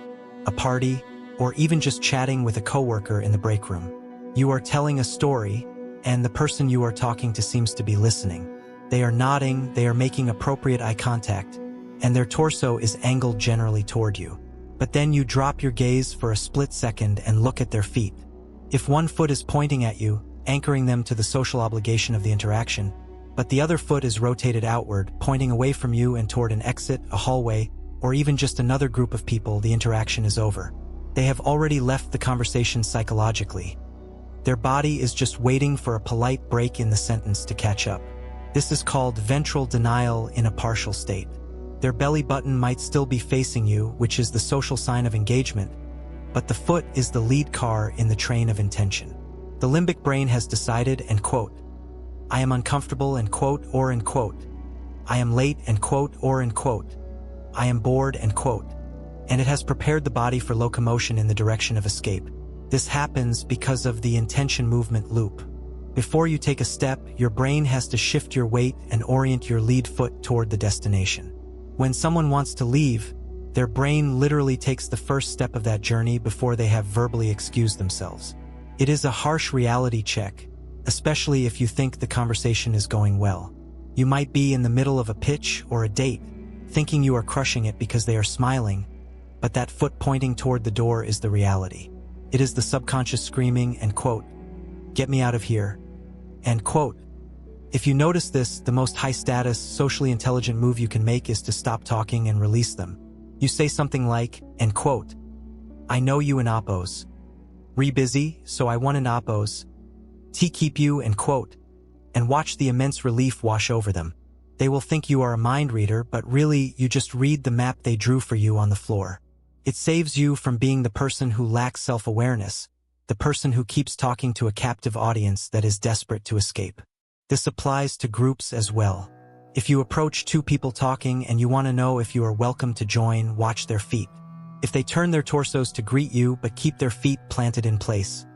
a party, or even just chatting with a coworker in the break room. You are telling a story, and the person you are talking to seems to be listening. They are nodding, they are making appropriate eye contact, and their torso is angled generally toward you. But then you drop your gaze for a split second and look at their feet. If one foot is pointing at you, anchoring them to the social obligation of the interaction, but the other foot is rotated outward, pointing away from you and toward an exit, a hallway, or even just another group of people, the interaction is over. They have already left the conversation psychologically. Their body is just waiting for a polite break in the sentence to catch up. This is called ventral denial in a partial state. Their belly button might still be facing you, which is the social sign of engagement, but the foot is the lead car in the train of intention. The limbic brain has decided, and quote, I am uncomfortable, and quote, or and quote, I am late, and quote, or and quote, I am bored, and quote, and it has prepared the body for locomotion in the direction of escape. This happens because of the intention movement loop. Before you take a step, your brain has to shift your weight and orient your lead foot toward the destination. When someone wants to leave, their brain literally takes the first step of that journey before they have verbally excused themselves. It is a harsh reality check, especially if you think the conversation is going well. You might be in the middle of a pitch or a date, thinking you are crushing it because they are smiling, but that foot pointing toward the door is the reality. It is the subconscious screaming, and quote, get me out of here, and quote. If you notice this, the most high-status, socially intelligent move you can make is to stop talking and release them. You say something like, and quote, I know you in oppos. Busy, so I want an oppos. Keep you, and quote, and watch the immense relief wash over them. They will think you are a mind reader, but really, you just read the map they drew for you on the floor. It saves you from being the person who lacks self-awareness, the person who keeps talking to a captive audience that is desperate to escape. This applies to groups as well. If you approach two people talking and you want to know if you are welcome to join, watch their feet. If they turn their torsos to greet you but keep their feet planted in place,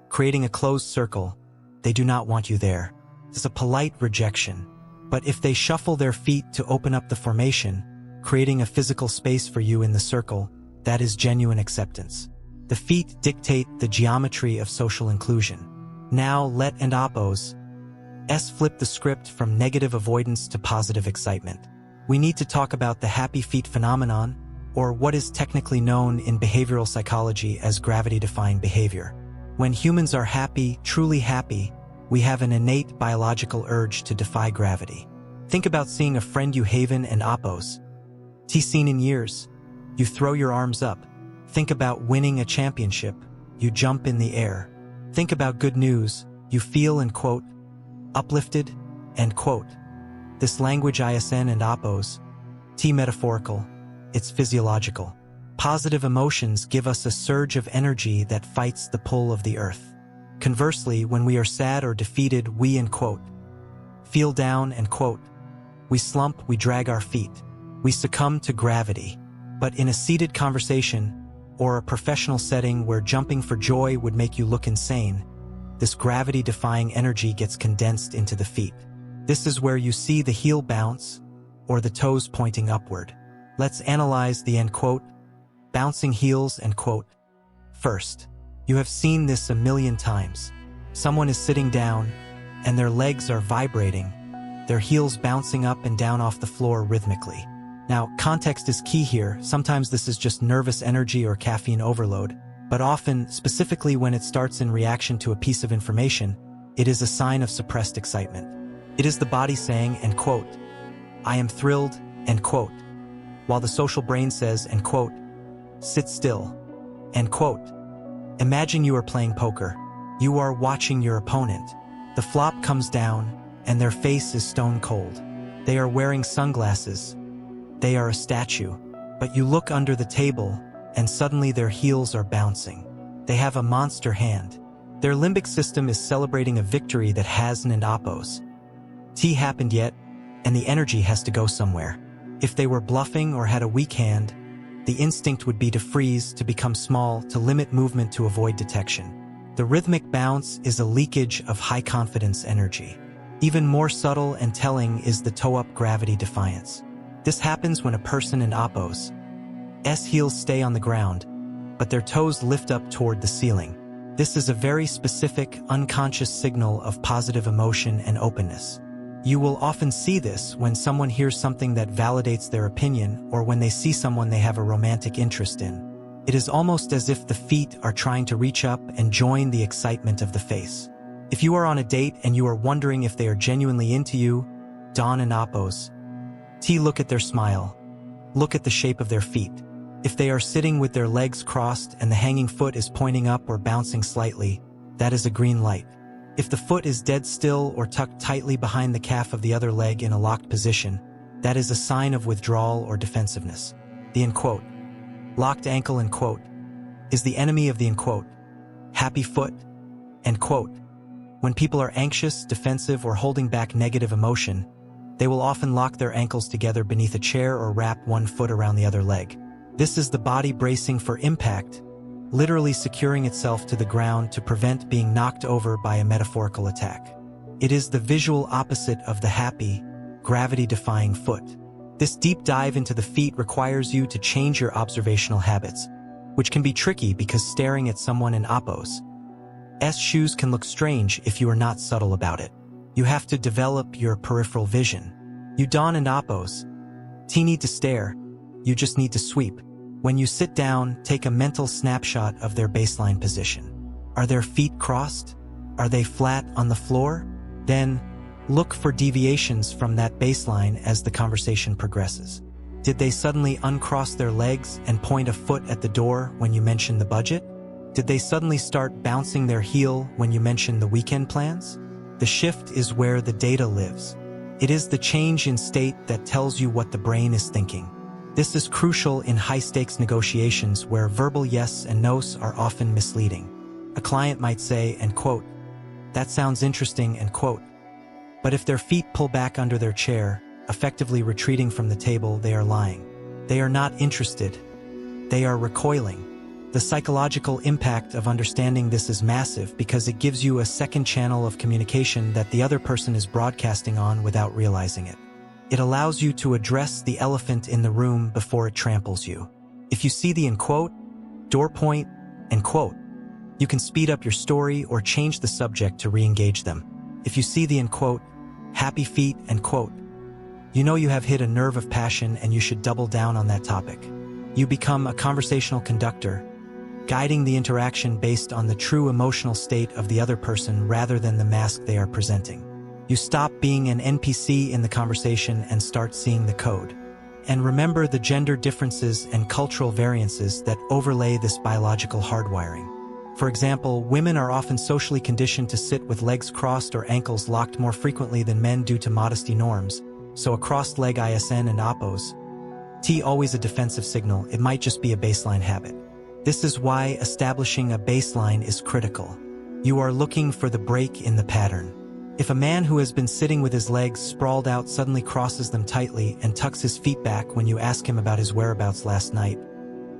creating a closed circle, they do not want you there. It's a polite rejection. But if they shuffle their feet to open up the formation, creating a physical space for you in the circle, that is genuine acceptance. The feet dictate the geometry of social inclusion. Now let and oppose flip the script from negative avoidance to positive excitement. We need to talk about the happy feet phenomenon, or what is technically known in behavioral psychology as gravity-defying behavior. When humans are happy, truly happy, we have an innate biological urge to defy gravity. Think about seeing a friend you haven and oppose. Seen in years. You throw your arms up. Think about winning a championship. You jump in the air. Think about good news. You feel and quote, uplifted, end quote. This language ISN and oppose. Metaphorical. It's physiological. Positive emotions give us a surge of energy that fights the pull of the earth. Conversely, when we are sad or defeated, we end quote, feel down and quote. We slump, we drag our feet. We succumb to gravity. But in a seated conversation, or a professional setting where jumping for joy would make you look insane, this gravity-defying energy gets condensed into the feet. This is where you see the heel bounce, or the toes pointing upward. Let's analyze the end quote, bouncing heels end quote. First, you have seen this a million times. Someone is sitting down, and their legs are vibrating, their heels bouncing up and down off the floor rhythmically. Now, context is key here. Sometimes this is just nervous energy or caffeine overload, but often, specifically when it starts in reaction to a piece of information, it is a sign of suppressed excitement. It is the body saying, end quote, I am thrilled, end quote, while the social brain says, end quote, sit still, end quote. Imagine you are playing poker. You are watching your opponent. The flop comes down, and their face is stone cold. They are wearing sunglasses. They are a statue. But you look under the table, and suddenly their heels are bouncing. They have a monster hand. Their limbic system is celebrating a victory that hasn't and oppose. Happened yet, and the energy has to go somewhere. If they were bluffing or had a weak hand, the instinct would be to freeze, to become small, to limit movement to avoid detection. The rhythmic bounce is a leakage of high-confidence energy. Even more subtle and telling is the toe-up gravity defiance. This happens when a person in oppose heels stay on the ground, but their toes lift up toward the ceiling. This is a very specific, unconscious signal of positive emotion and openness. You will often see this when someone hears something that validates their opinion or when they see someone they have a romantic interest in. It is almost as if the feet are trying to reach up and join the excitement of the face. If you are on a date and you are wondering if they are genuinely into you, don and oppose. Look at their smile. Look at the shape of their feet. If they are sitting with their legs crossed and the hanging foot is pointing up or bouncing slightly, that is a green light. If the foot is dead still or tucked tightly behind the calf of the other leg in a locked position, that is a sign of withdrawal or defensiveness. The end quote, locked ankle end quote, is the enemy of the end quote, happy foot, end quote. When people are anxious, defensive, or holding back negative emotion, they will often lock their ankles together beneath a chair or wrap one foot around the other leg. This is the body bracing for impact, literally securing itself to the ground to prevent being knocked over by a metaphorical attack. It is the visual opposite of the happy, gravity-defying foot. This deep dive into the feet requires you to change your observational habits, which can be tricky because staring at someone in oppose's shoes can look strange if you are not subtle about it. You have to develop your peripheral vision. You don and oppose. Need to stare. You just need to sweep. When you sit down, take a mental snapshot of their baseline position. Are their feet crossed? Are they flat on the floor? Then, look for deviations from that baseline as the conversation progresses. Did they suddenly uncross their legs and point a foot at the door when you mention the budget? Did they suddenly start bouncing their heel when you mention the weekend plans? The shift is where the data lives. It is the change in state that tells you what the brain is thinking. This is crucial in high-stakes negotiations where verbal yes and no's are often misleading. A client might say, and quote, "That sounds interesting," and quote. But if their feet pull back under their chair, effectively retreating from the table, they are lying. They are not interested. They are recoiling. The psychological impact of understanding this is massive because it gives you a second channel of communication that the other person is broadcasting on without realizing it. It allows you to address the elephant in the room before it tramples you. If you see the, and quote, door point, and quote, you can speed up your story or change the subject to re-engage them. If you see the, and quote, happy feet, and quote, you know you have hit a nerve of passion and you should double down on that topic. You become a conversational conductor, guiding the interaction based on the true emotional state of the other person rather than the mask they are presenting. You stop being an NPC in the conversation and start seeing the code. And remember the gender differences and cultural variances that overlay this biological hardwiring. For example, women are often socially conditioned to sit with legs crossed or ankles locked more frequently than men due to modesty norms, so a crossed leg ISN and oppose. T always a defensive signal, it might just be a baseline habit. This is why establishing a baseline is critical. You are looking for the break in the pattern. If a man who has been sitting with his legs sprawled out suddenly crosses them tightly and tucks his feet back when you ask him about his whereabouts last night,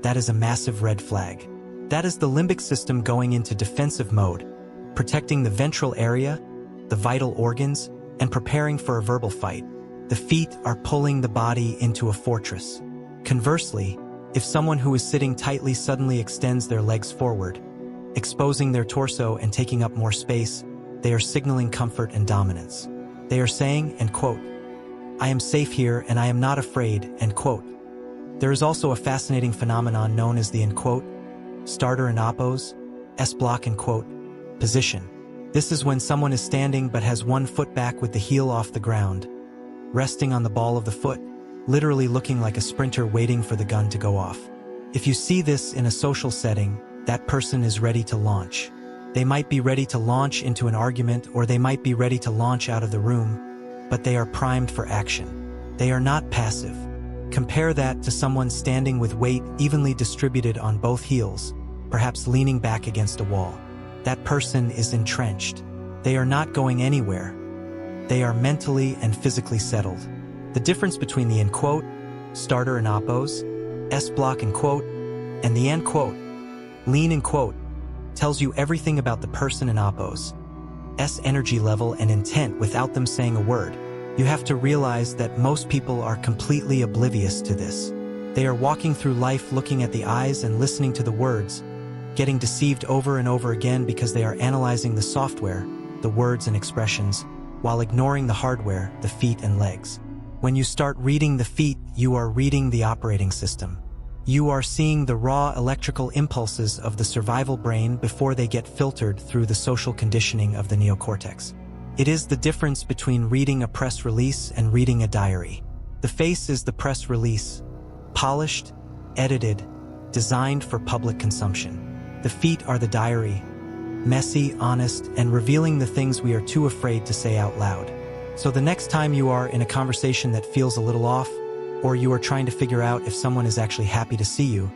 that is a massive red flag. That is the limbic system going into defensive mode, protecting the ventral area, the vital organs, and preparing for a verbal fight. The feet are pulling the body into a fortress. Conversely, if someone who is sitting tightly suddenly extends their legs forward, exposing their torso and taking up more space, they are signaling comfort and dominance. They are saying, and quote, I am safe here and I am not afraid, end quote. There is also a fascinating phenomenon known as the, end quote, starter and oppose, S-block, end quote, position. This is when someone is standing but has one foot back with the heel off the ground, resting on the ball of the foot, literally looking like a sprinter waiting for the gun to go off. If you see this in a social setting, that person is ready to launch. They might be ready to launch into an argument or they might be ready to launch out of the room, but they are primed for action. They are not passive. Compare that to someone standing with weight evenly distributed on both heels, perhaps leaning back against a wall. That person is entrenched. They are not going anywhere. They are mentally and physically settled. The difference between the, end quote, starter and oppose, S-block, end quote, and the, end quote, lean, end quote, tells you everything about the person in oppose, S energy level and intent without them saying a word. You have to realize that most people are completely oblivious to this. They are walking through life looking at the eyes and listening to the words, getting deceived over and over again because they are analyzing the software, the words and expressions, while ignoring the hardware, the feet and legs. When you start reading the feet, you are reading the operating system. You are seeing the raw electrical impulses of the survival brain before they get filtered through the social conditioning of the neocortex. It is the difference between reading a press release and reading a diary. The face is the press release, polished, edited, designed for public consumption. The feet are the diary, messy, honest, and revealing the things we are too afraid to say out loud. So the next time you are in a conversation that feels a little off, or you are trying to figure out if someone is actually happy to see you,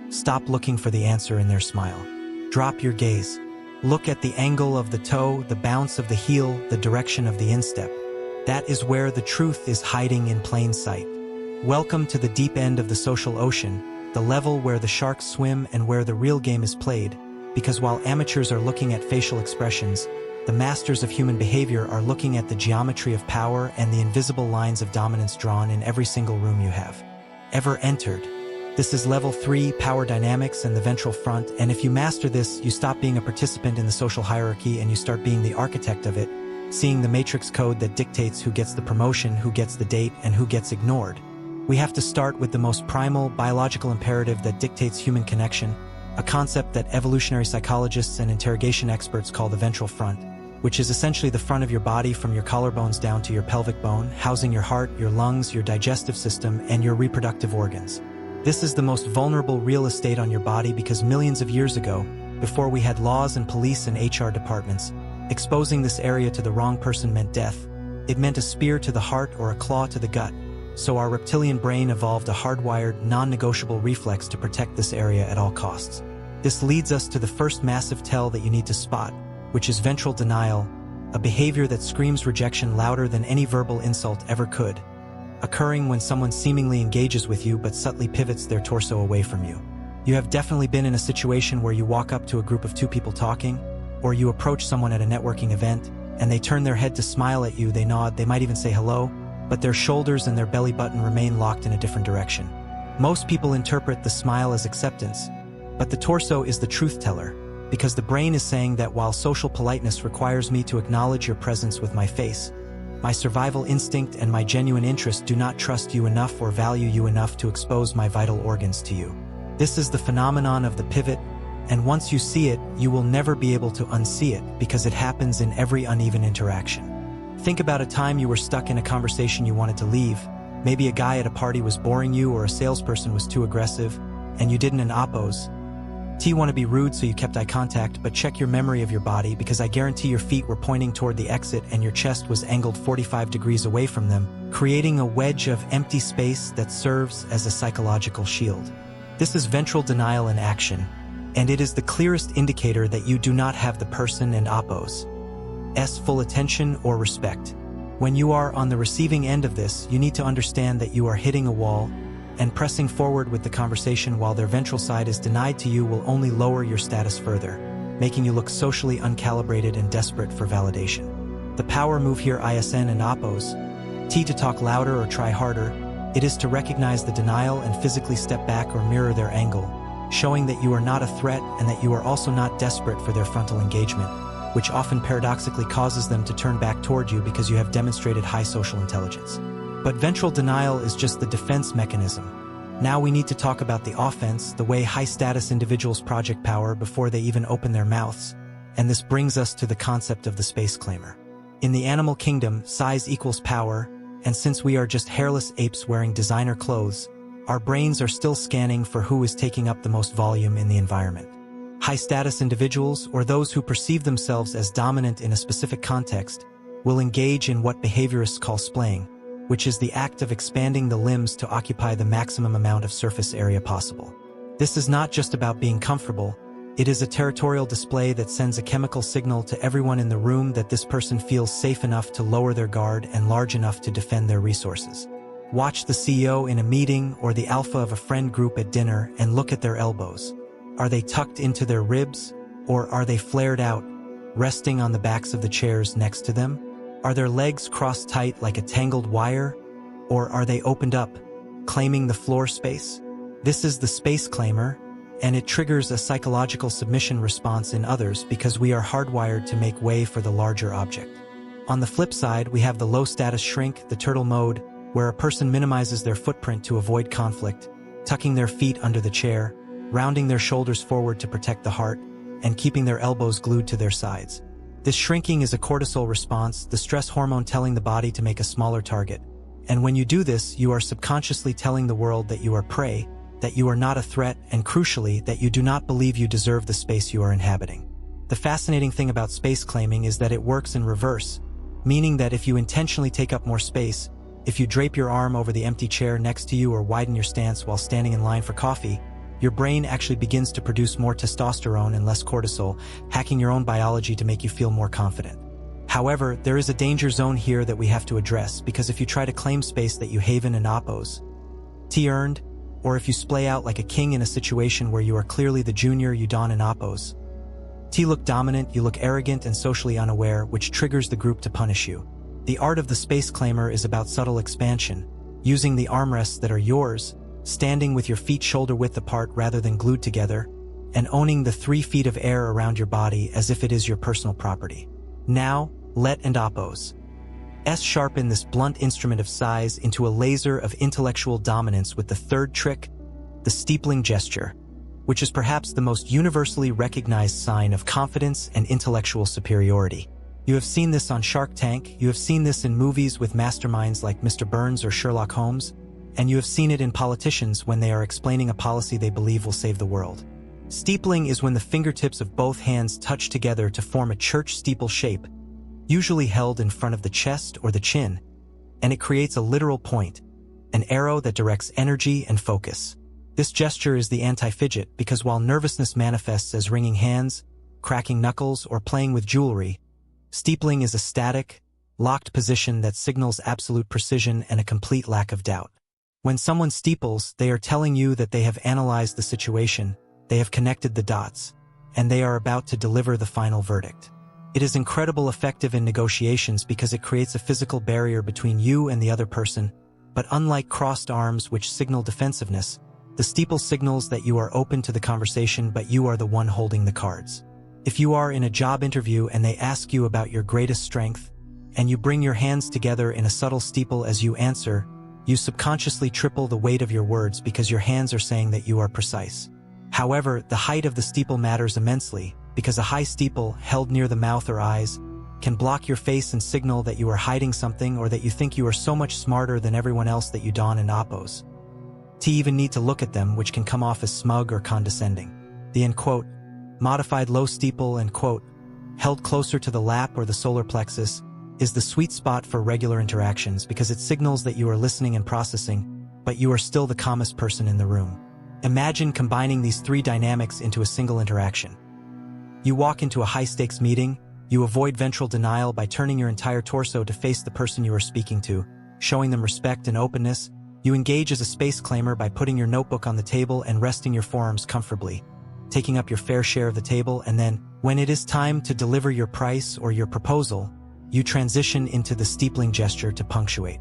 stop looking for the answer in their smile. Drop your gaze. Look at the angle of the toe, the bounce of the heel, the direction of the instep. That is where the truth is hiding in plain sight. Welcome to the deep end of the social ocean, the level where the sharks swim and where the real game is played, because while amateurs are looking at facial expressions, the masters of human behavior are looking at the geometry of power and the invisible lines of dominance drawn in every single room you have ever entered. This is level 3, power dynamics and the ventral front, and if you master this, you stop being a participant in the social hierarchy and you start being the architect of it, seeing the matrix code that dictates who gets the promotion, who gets the date, and who gets ignored. We have to start with the most primal biological imperative that dictates human connection, a concept that evolutionary psychologists and interrogation experts call the ventral front, which is essentially the front of your body from your collarbones down to your pelvic bone, housing your heart, your lungs, your digestive system, and your reproductive organs. This is the most vulnerable real estate on your body because millions of years ago, before we had laws and police and HR departments, exposing this area to the wrong person meant death. It meant a spear to the heart or a claw to the gut. So our reptilian brain evolved a hardwired, non-negotiable reflex to protect this area at all costs. This leads us to the first massive tell that you need to spot, which is ventral denial, a behavior that screams rejection louder than any verbal insult ever could, occurring when someone seemingly engages with you but subtly pivots their torso away from you. You have definitely been in a situation where you walk up to a group of two people talking, or you approach someone at a networking event, and they turn their head to smile at you, they nod, they might even say hello, but their shoulders and their belly button remain locked in a different direction. Most people interpret the smile as acceptance, but the torso is the truth teller, because the brain is saying that while social politeness requires me to acknowledge your presence with my face, my survival instinct and my genuine interest do not trust you enough or value you enough to expose my vital organs to you. This is the phenomenon of the pivot, and once you see it, you will never be able to unsee it because it happens in every uneven interaction. Think about a time you were stuck in a conversation you wanted to leave. Maybe a guy at a party was boring you or a salesperson was too aggressive, and you didn't oppose. You want to be rude, so you kept eye contact, but check your memory of your body, because I guarantee your feet were pointing toward the exit and your chest was angled 45 degrees away from them, creating a wedge of empty space that serves as a psychological shield. This is ventral denial in action, and it is the clearest indicator that you do not have the person and oppose's full attention or respect. When you are on the receiving end of this, you need to understand that you are hitting a wall, and pressing forward with the conversation while their ventral side is denied to you will only lower your status further, making you look socially uncalibrated and desperate for validation. The power move here, ISN and oppose, T to talk louder or try harder, it is to recognize the denial and physically step back or mirror their angle, showing that you are not a threat and that you are also not desperate for their frontal engagement, which often paradoxically causes them to turn back toward you because you have demonstrated high social intelligence. But ventral denial is just the defense mechanism. Now we need to talk about the offense, the way high-status individuals project power before they even open their mouths, and this brings us to the concept of the space claimer. In the animal kingdom, size equals power, and since we are just hairless apes wearing designer clothes, our brains are still scanning for who is taking up the most volume in the environment. High-status individuals, or those who perceive themselves as dominant in a specific context, will engage in what behaviorists call splaying, which is the act of expanding the limbs to occupy the maximum amount of surface area possible. This is not just about being comfortable, it is a territorial display that sends a chemical signal to everyone in the room that this person feels safe enough to lower their guard and large enough to defend their resources. Watch the CEO in a meeting or the alpha of a friend group at dinner and look at their elbows. Are they tucked into their ribs, or are they flared out, resting on the backs of the chairs next to them? Are their legs crossed tight like a tangled wire, or are they opened up, claiming the floor space? This is the space claimer, and it triggers a psychological submission response in others because we are hardwired to make way for the larger object. On the flip side, we have the low-status shrink, the turtle mode, where a person minimizes their footprint to avoid conflict, tucking their feet under the chair, rounding their shoulders forward to protect the heart, and keeping their elbows glued to their sides. This shrinking is a cortisol response, the stress hormone telling the body to make a smaller target. And when you do this, you are subconsciously telling the world that you are prey, that you are not a threat, and crucially, that you do not believe you deserve the space you are inhabiting. The fascinating thing about space claiming is that it works in reverse, meaning that if you intentionally take up more space, if you drape your arm over the empty chair next to you or widen your stance while standing in line for coffee, your brain actually begins to produce more testosterone and less cortisol, hacking your own biology to make you feel more confident. However, there is a danger zone here that we have to address, because if you try to claim space that you haven and oppose, T-earned, or if you splay out like a king in a situation where you are clearly the junior, you don and oppose. T look dominant, you look arrogant and socially unaware, which triggers the group to punish you. The art of the space claimer is about subtle expansion, using the armrests that are yours, standing with your feet shoulder-width apart rather than glued together, and owning the 3 feet of air around your body as if it is your personal property. Now, let and oppose. Sharpen this blunt instrument of size into a laser of intellectual dominance with the third trick, the steepling gesture, which is perhaps the most universally recognized sign of confidence and intellectual superiority. You have seen this on Shark Tank, you have seen this in movies with masterminds like Mr. Burns or Sherlock Holmes, and you have seen it in politicians when they are explaining a policy they believe will save the world. Steepling is when the fingertips of both hands touch together to form a church steeple shape, usually held in front of the chest or the chin, and it creates a literal point, an arrow that directs energy and focus. This gesture is the anti-fidget because while nervousness manifests as wringing hands, cracking knuckles, or playing with jewelry, steepling is a static, locked position that signals absolute precision and a complete lack of doubt. When someone steeples, they are telling you that they have analyzed the situation, they have connected the dots, and they are about to deliver the final verdict. It is incredibly effective in negotiations because it creates a physical barrier between you and the other person, but unlike crossed arms which signal defensiveness, the steeple signals that you are open to the conversation but you are the one holding the cards. If you are in a job interview and they ask you about your greatest strength, and you bring your hands together in a subtle steeple as you answer, you subconsciously triple the weight of your words because your hands are saying that you are precise. However, the height of the steeple matters immensely, because a high steeple, held near the mouth or eyes, can block your face and signal that you are hiding something or that you think you are so much smarter than everyone else that you don an oppose. To even need to look at them, which can come off as smug or condescending. The modified low steeple held closer to the lap or the solar plexus, is the sweet spot for regular interactions because it signals that you are listening and processing, but you are still the calmest person in the room. Imagine combining these three dynamics into a single interaction. You walk into a high-stakes meeting, you avoid ventral denial by turning your entire torso to face the person you are speaking to, showing them respect and openness. You engage as a space claimer by putting your notebook on the table and resting your forearms comfortably, taking up your fair share of the table, and then, when it is time to deliver your price or your proposal, you transition into the steepling gesture to punctuate.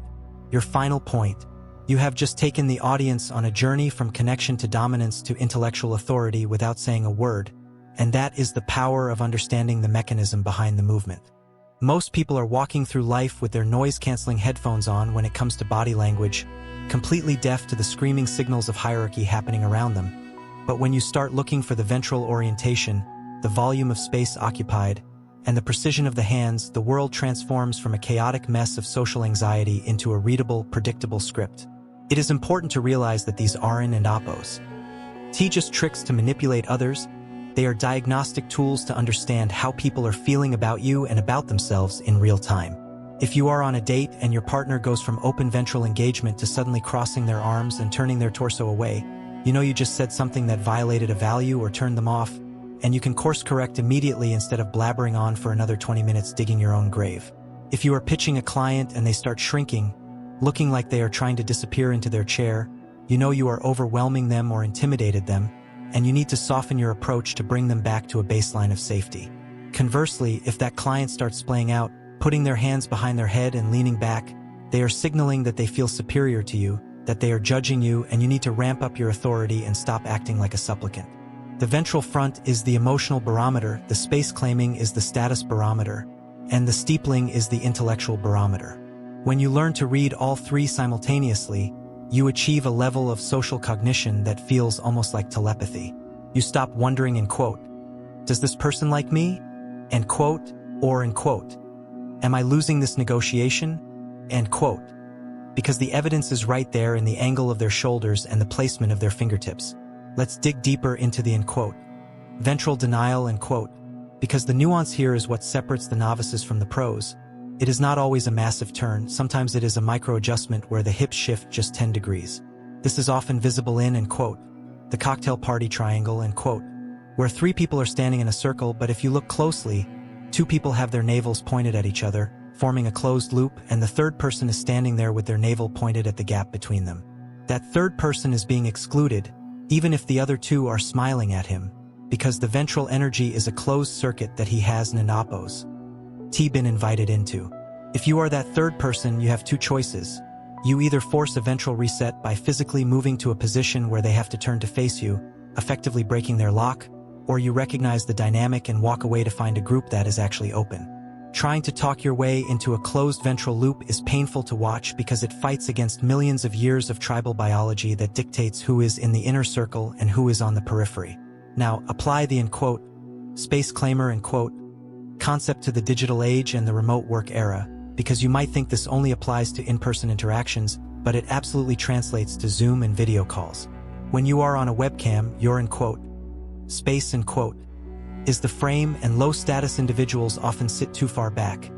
Your final point. You have just taken the audience on a journey from connection to dominance to intellectual authority without saying a word, and that is the power of understanding the mechanism behind the movement. Most people are walking through life with their noise-canceling headphones on when it comes to body language, completely deaf to the screaming signals of hierarchy happening around them. But when you start looking for the ventral orientation, the volume of space occupied, and the precision of the hands, the world transforms from a chaotic mess of social anxiety into a readable, predictable script. It is important to realize that these aren't and oppos. Just tricks to manipulate others. They are diagnostic tools to understand how people are feeling about you and about themselves in real time. If you are on a date and your partner goes from open ventral engagement to suddenly crossing their arms and turning their torso away, you know you just said something that violated a value or turned them off, and you can course correct immediately instead of blabbering on for another 20 minutes digging your own grave. If you are pitching a client and they start shrinking, looking like they are trying to disappear into their chair, you know you are overwhelming them or intimidated them, and you need to soften your approach to bring them back to a baseline of safety. Conversely, if that client starts splaying out, putting their hands behind their head and leaning back, they are signaling that they feel superior to you, that they are judging you, and you need to ramp up your authority and stop acting like a supplicant. The ventral front is the emotional barometer, the space claiming is the status barometer, and the steepling is the intellectual barometer. When you learn to read all three simultaneously, you achieve a level of social cognition that feels almost like telepathy. You stop wondering does this person like me? Or am I losing this negotiation? Because the evidence is right there in the angle of their shoulders and the placement of their fingertips. Let's dig deeper into the ventral denial because the nuance here is what separates the novices from the pros. It is not always a massive turn, sometimes it is a micro-adjustment where the hips shift just 10 degrees. This is often visible in the cocktail party triangle where three people are standing in a circle, but if you look closely, two people have their navels pointed at each other, forming a closed loop, and the third person is standing there with their navel pointed at the gap between them. That third person is being excluded, even if the other two are smiling at him, because the ventral energy is a closed circuit that he has an oppos. Been invited into. If you are that third person, you have two choices. You either force a ventral reset by physically moving to a position where they have to turn to face you, effectively breaking their lock, or you recognize the dynamic and walk away to find a group that is actually open. Trying to talk your way into a closed ventral loop is painful to watch because it fights against millions of years of tribal biology that dictates who is in the inner circle and who is on the periphery. Now, apply the space claimer concept to the digital age and the remote work era, because you might think this only applies to in-person interactions, but it absolutely translates to Zoom and video calls. When you are on a webcam, your space is the frame, and low-status individuals often sit too far back,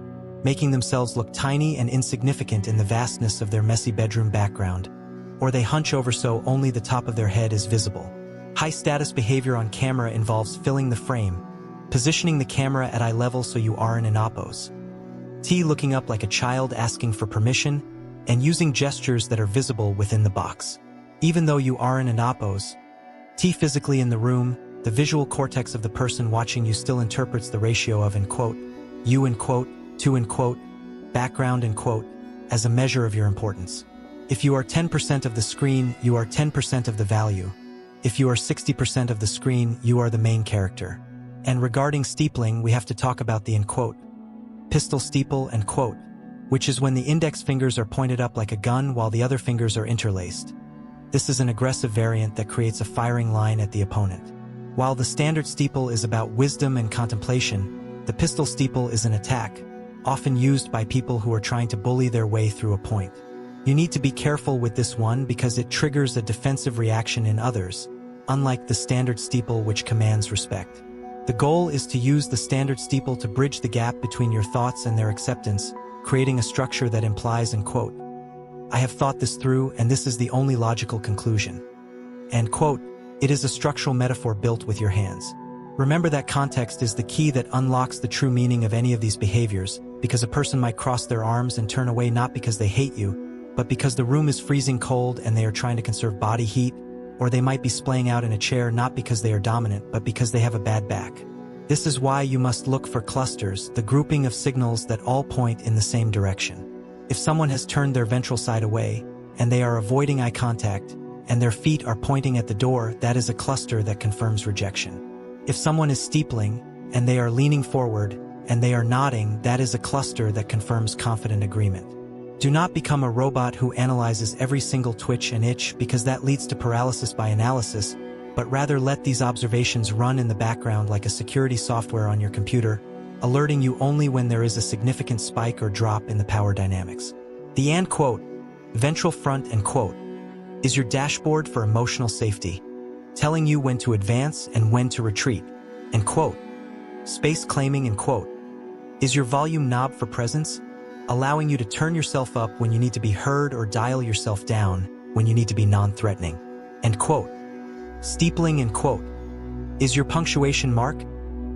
making themselves look tiny and insignificant in the vastness of their messy bedroom background. or they hunch over so only the top of their head is visible. High-status behavior on camera involves filling the frame, positioning the camera at eye level so you aren't in oppose. T, looking up like a child asking for permission, and using gestures that are visible within the box. Even though you aren't in oppose, T, physically in the room, the visual cortex of the person watching you still interprets the ratio of you to background as a measure of your importance. If you are 10% of the screen, you are 10% of the value. If you are 60% of the screen, you are the main character. And regarding steepling, we have to talk about the pistol steeple which is when the index fingers are pointed up like a gun while the other fingers are interlaced. This is an aggressive variant that creates a firing line at the opponent. While the standard steeple is about wisdom and contemplation, the pistol steeple is an attack, often used by people who are trying to bully their way through a point. You need to be careful with this one because it triggers a defensive reaction in others, unlike the standard steeple which commands respect. The goal is to use the standard steeple to bridge the gap between your thoughts and their acceptance, creating a structure that implies I have thought this through and this is the only logical conclusion. And it is a structural metaphor built with your hands. Remember that context is the key that unlocks the true meaning of any of these behaviors, because a person might cross their arms and turn away not because they hate you, but because the room is freezing cold and they are trying to conserve body heat, or they might be splaying out in a chair not because they are dominant but because they have a bad back. This is why you must look for clusters, the grouping of signals that all point in the same direction. If someone has turned their ventral side away, and they are avoiding eye contact, and their feet are pointing at the door, that is a cluster that confirms rejection. If someone is steepling, and they are leaning forward, and they are nodding, that is a cluster that confirms confident agreement. Do not become a robot who analyzes every single twitch and itch because that leads to paralysis by analysis, but rather let these observations run in the background like a security software on your computer, alerting you only when there is a significant spike or drop in the power dynamics. The ventral front is your dashboard for emotional safety, telling you when to advance and when to retreat, and space claiming is your volume knob for presence, allowing you to turn yourself up when you need to be heard or dial yourself down when you need to be non-threatening. And steepling is your punctuation mark,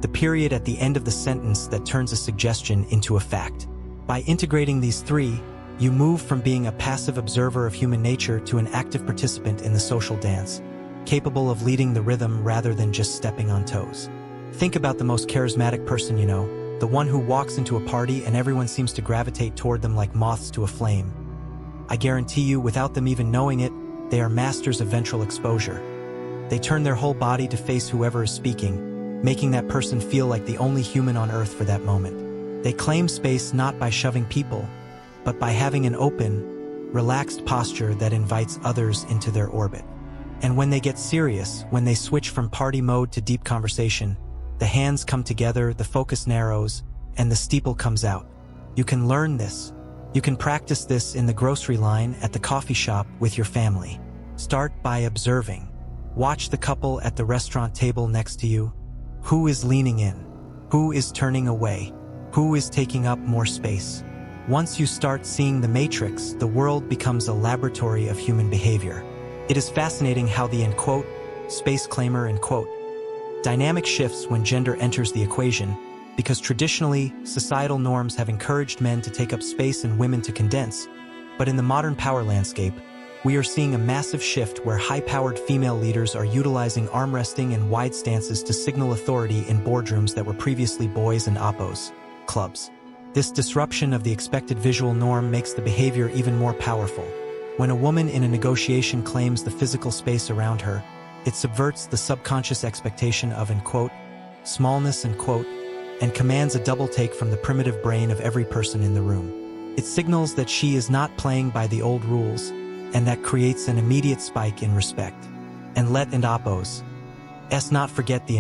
the period at the end of the sentence that turns a suggestion into a fact. By integrating these three, you move from being a passive observer of human nature to an active participant in the social dance, capable of leading the rhythm rather than just stepping on toes. Think about the most charismatic person you know, the one who walks into a party and everyone seems to gravitate toward them like moths to a flame. I guarantee you, without them even knowing it, they are masters of ventral exposure. They turn their whole body to face whoever is speaking, making that person feel like the only human on earth for that moment. They claim space not by shoving people, but by having an open, relaxed posture that invites others into their orbit. And when they get serious, when they switch from party mode to deep conversation, the hands come together, the focus narrows, and the steeple comes out. You can learn this. You can practice this in the grocery line, at the coffee shop, with your family. Start by observing. Watch the couple at the restaurant table next to you. Who is leaning in? Who is turning away? Who is taking up more space? Once you start seeing the matrix, the world becomes a laboratory of human behavior. It is fascinating how the space claimer dynamic shifts when gender enters the equation, because traditionally, societal norms have encouraged men to take up space and women to condense. But in the modern power landscape, we are seeing a massive shift where high-powered female leaders are utilizing arm resting and wide stances to signal authority in boardrooms that were previously boys and oppos clubs. This disruption of the expected visual norm makes the behavior even more powerful. When a woman in a negotiation claims the physical space around her, it subverts the subconscious expectation of smallness and commands a double take from the primitive brain of every person in the room. It signals that she is not playing by the old rules, and that creates an immediate spike in respect. And let and oppos not forget the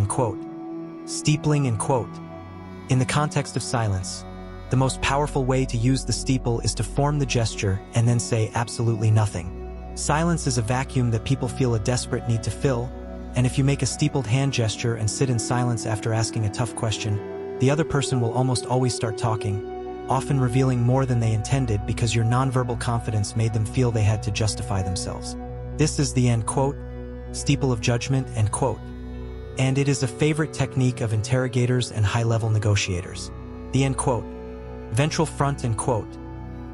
steepling in the context of silence. The most powerful way to use the steeple is to form the gesture and then say absolutely nothing. Silence is a vacuum that people feel a desperate need to fill, and if you make a steepled hand gesture and sit in silence after asking a tough question, the other person will almost always start talking. often revealing more than they intended because your nonverbal confidence made them feel they had to justify themselves. This is the end quote, steeple of judgment, end quote. And it is a favorite technique of interrogators and high-level negotiators. The end quote. Ventral front, end quote,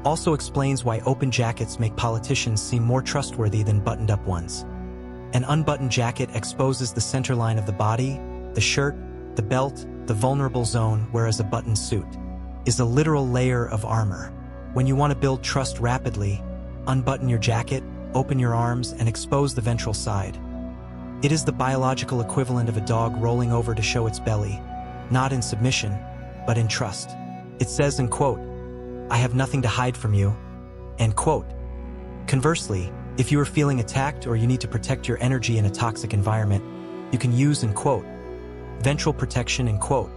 also explains why open jackets make politicians seem more trustworthy than buttoned-up ones. An unbuttoned jacket exposes the center line of the body, the shirt, the belt, the vulnerable zone, whereas a buttoned suit is a literal layer of armor. When you want to build trust rapidly, unbutton your jacket, open your arms, and expose the ventral side. It is the biological equivalent of a dog rolling over to show its belly, not in submission, but in trust. It says, end quote, "I have nothing to hide from you," end quote. Conversely, if you are feeling attacked or you need to protect your energy in a toxic environment, you can use, end quote, ventral protection, end quote.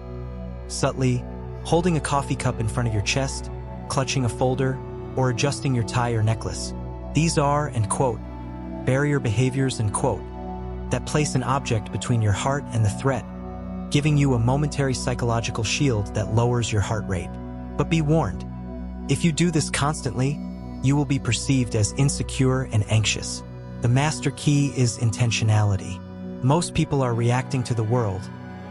Subtly, holding a coffee cup in front of your chest, clutching a folder, or adjusting your tie or necklace. These are, end quote, barrier behaviors, end quote, that place an object between your heart and the threat, giving you a momentary psychological shield that lowers your heart rate. But be warned, if you do this constantly, you will be perceived as insecure and anxious. The master key is intentionality. Most people are reacting to the world.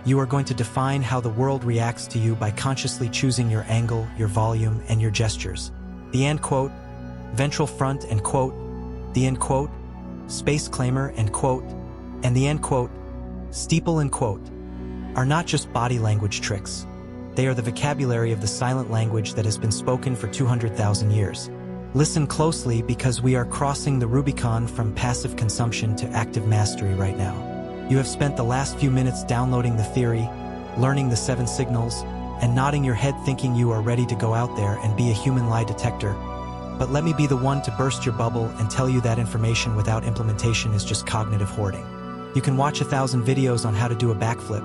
You are going to define how the world reacts to you by consciously choosing your angle, your volume, and your gestures. The end quote, ventral front, end quote, the end quote, space claimer, end quote, and the end quote, steeple, end quote, are not just body language tricks. They are the vocabulary of the silent language that has been spoken for 200,000 years. Listen closely because we are crossing the Rubicon from passive consumption to active mastery right now. You have spent the last few minutes downloading the theory, learning the 7 signals, and nodding your head thinking you are ready to go out there and be a human lie detector. But let me be the one to burst your bubble and tell you that information without implementation is just cognitive hoarding. You can watch 1,000 videos on how to do a backflip,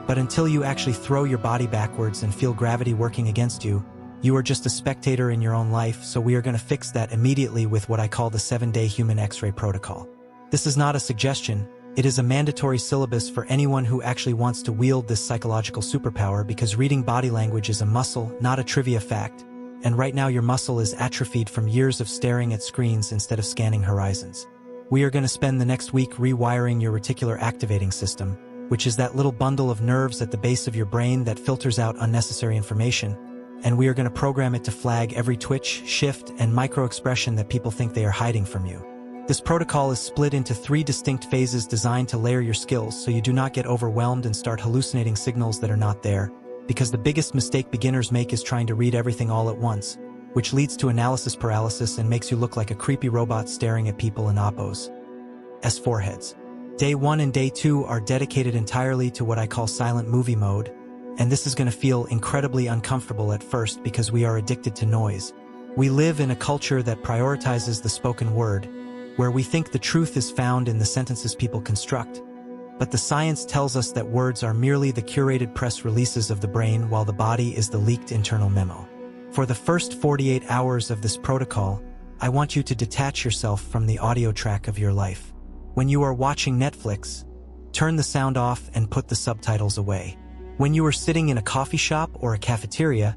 but until you actually throw your body backwards and feel gravity working against you, you are just a spectator in your own life, so we are going to fix that immediately with what I call the 7-day human X-ray protocol. This is not a suggestion. It is a mandatory syllabus for anyone who actually wants to wield this psychological superpower because reading body language is a muscle, not a trivia fact, and right now your muscle is atrophied from years of staring at screens instead of scanning horizons. We are going to spend the next week rewiring your reticular activating system, which is that little bundle of nerves at the base of your brain that filters out unnecessary information, and we are going to program it to flag every twitch, shift, and micro-expression that people think they are hiding from you. This protocol is split into 3 distinct phases designed to layer your skills so you do not get overwhelmed and start hallucinating signals that are not there, because the biggest mistake beginners make is trying to read everything all at once, which leads to analysis paralysis and makes you look like a creepy robot staring at people in oppos as foreheads. Day 1 and Day 2 are dedicated entirely to what I call silent movie mode, and this is going to feel incredibly uncomfortable at first because we are addicted to noise. We live in a culture that prioritizes the spoken word, where we think the truth is found in the sentences people construct. But the science tells us that words are merely the curated press releases of the brain while the body is the leaked internal memo. For the first 48 hours of this protocol, I want you to detach yourself from the audio track of your life. When you are watching Netflix, turn the sound off and put the subtitles away. When you are sitting in a coffee shop or a cafeteria,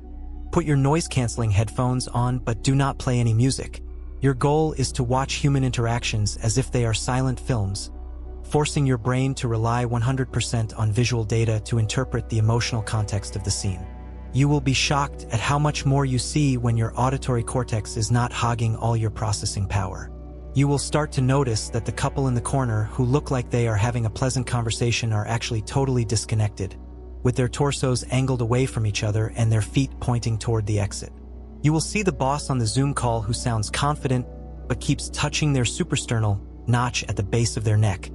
put your noise-canceling headphones on but do not play any music. Your goal is to watch human interactions as if they are silent films, forcing your brain to rely 100% on visual data to interpret the emotional context of the scene. You will be shocked at how much more you see when your auditory cortex is not hogging all your processing power. You will start to notice that the couple in the corner who look like they are having a pleasant conversation are actually totally disconnected, with their torsos angled away from each other and their feet pointing toward the exit. You will see the boss on the Zoom call who sounds confident but keeps touching their suprasternal notch at the base of their neck,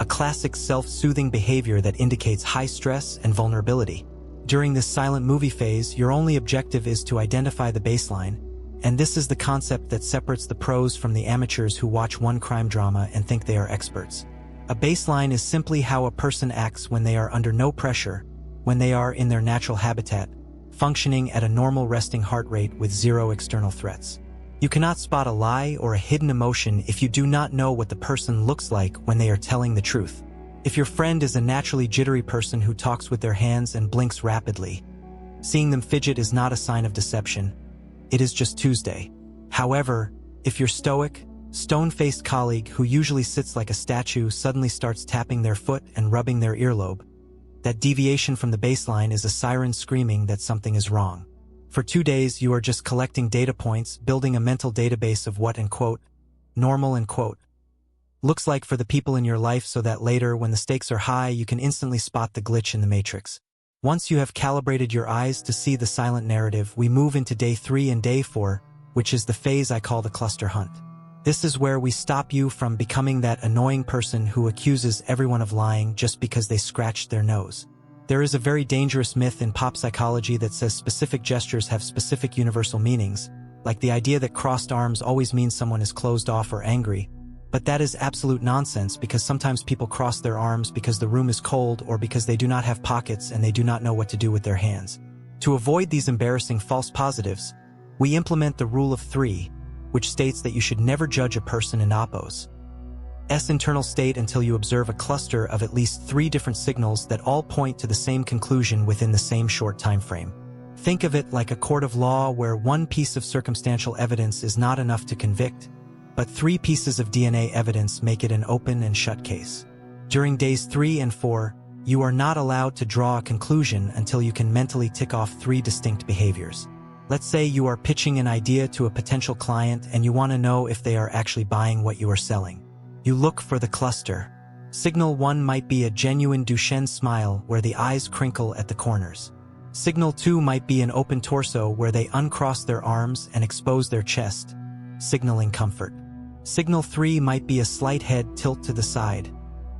a classic self-soothing behavior that indicates high stress and vulnerability. During this silent movie phase, your only objective is to identify the baseline, and this is the concept that separates the pros from the amateurs who watch one crime drama and think they are experts. A baseline is simply how a person acts when they are under no pressure, when they are in their natural habitat, functioning at a normal resting heart rate with 0 external threats. You cannot spot a lie or a hidden emotion if you do not know what the person looks like when they are telling the truth. If your friend is a naturally jittery person who talks with their hands and blinks rapidly, Seeing them fidget is not a sign of deception. It is just Tuesday. However, if your stoic, stone-faced colleague who usually sits like a statue suddenly starts tapping their foot and rubbing their earlobe, that deviation from the baseline is a siren screaming that something is wrong. For 2 days, you are just collecting data points, building a mental database of what, normal, looks like for the people in your life so that later, when the stakes are high, you can instantly spot the glitch in the matrix. Once you have calibrated your eyes to see the silent narrative, we move into day 3 and day 4, which is the phase I call the cluster hunt. This is where we stop you from becoming that annoying person who accuses everyone of lying just because they scratched their nose. There is a very dangerous myth in pop psychology that says specific gestures have specific universal meanings, like the idea that crossed arms always means someone is closed off or angry. But that is absolute nonsense, because sometimes people cross their arms because the room is cold or because they do not have pockets and they do not know what to do with their hands. To avoid these embarrassing false positives, we implement the rule of 3, which states that you should never judge a person in oppo's internal state until you observe a cluster of at least 3 different signals that all point to the same conclusion within the same short time frame. Think of it like a court of law where 1 piece of circumstantial evidence is not enough to convict, but 3 pieces of DNA evidence make it an open and shut case. During days 3 and 4, you are not allowed to draw a conclusion until you can mentally tick off 3 distinct behaviors. Let's say you are pitching an idea to a potential client and you want to know if they are actually buying what you are selling. You look for the cluster. Signal 1 might be a genuine Duchenne smile where the eyes crinkle at the corners. Signal 2 might be an open torso where they uncross their arms and expose their chest, signaling comfort. Signal 3 might be a slight head tilt to the side,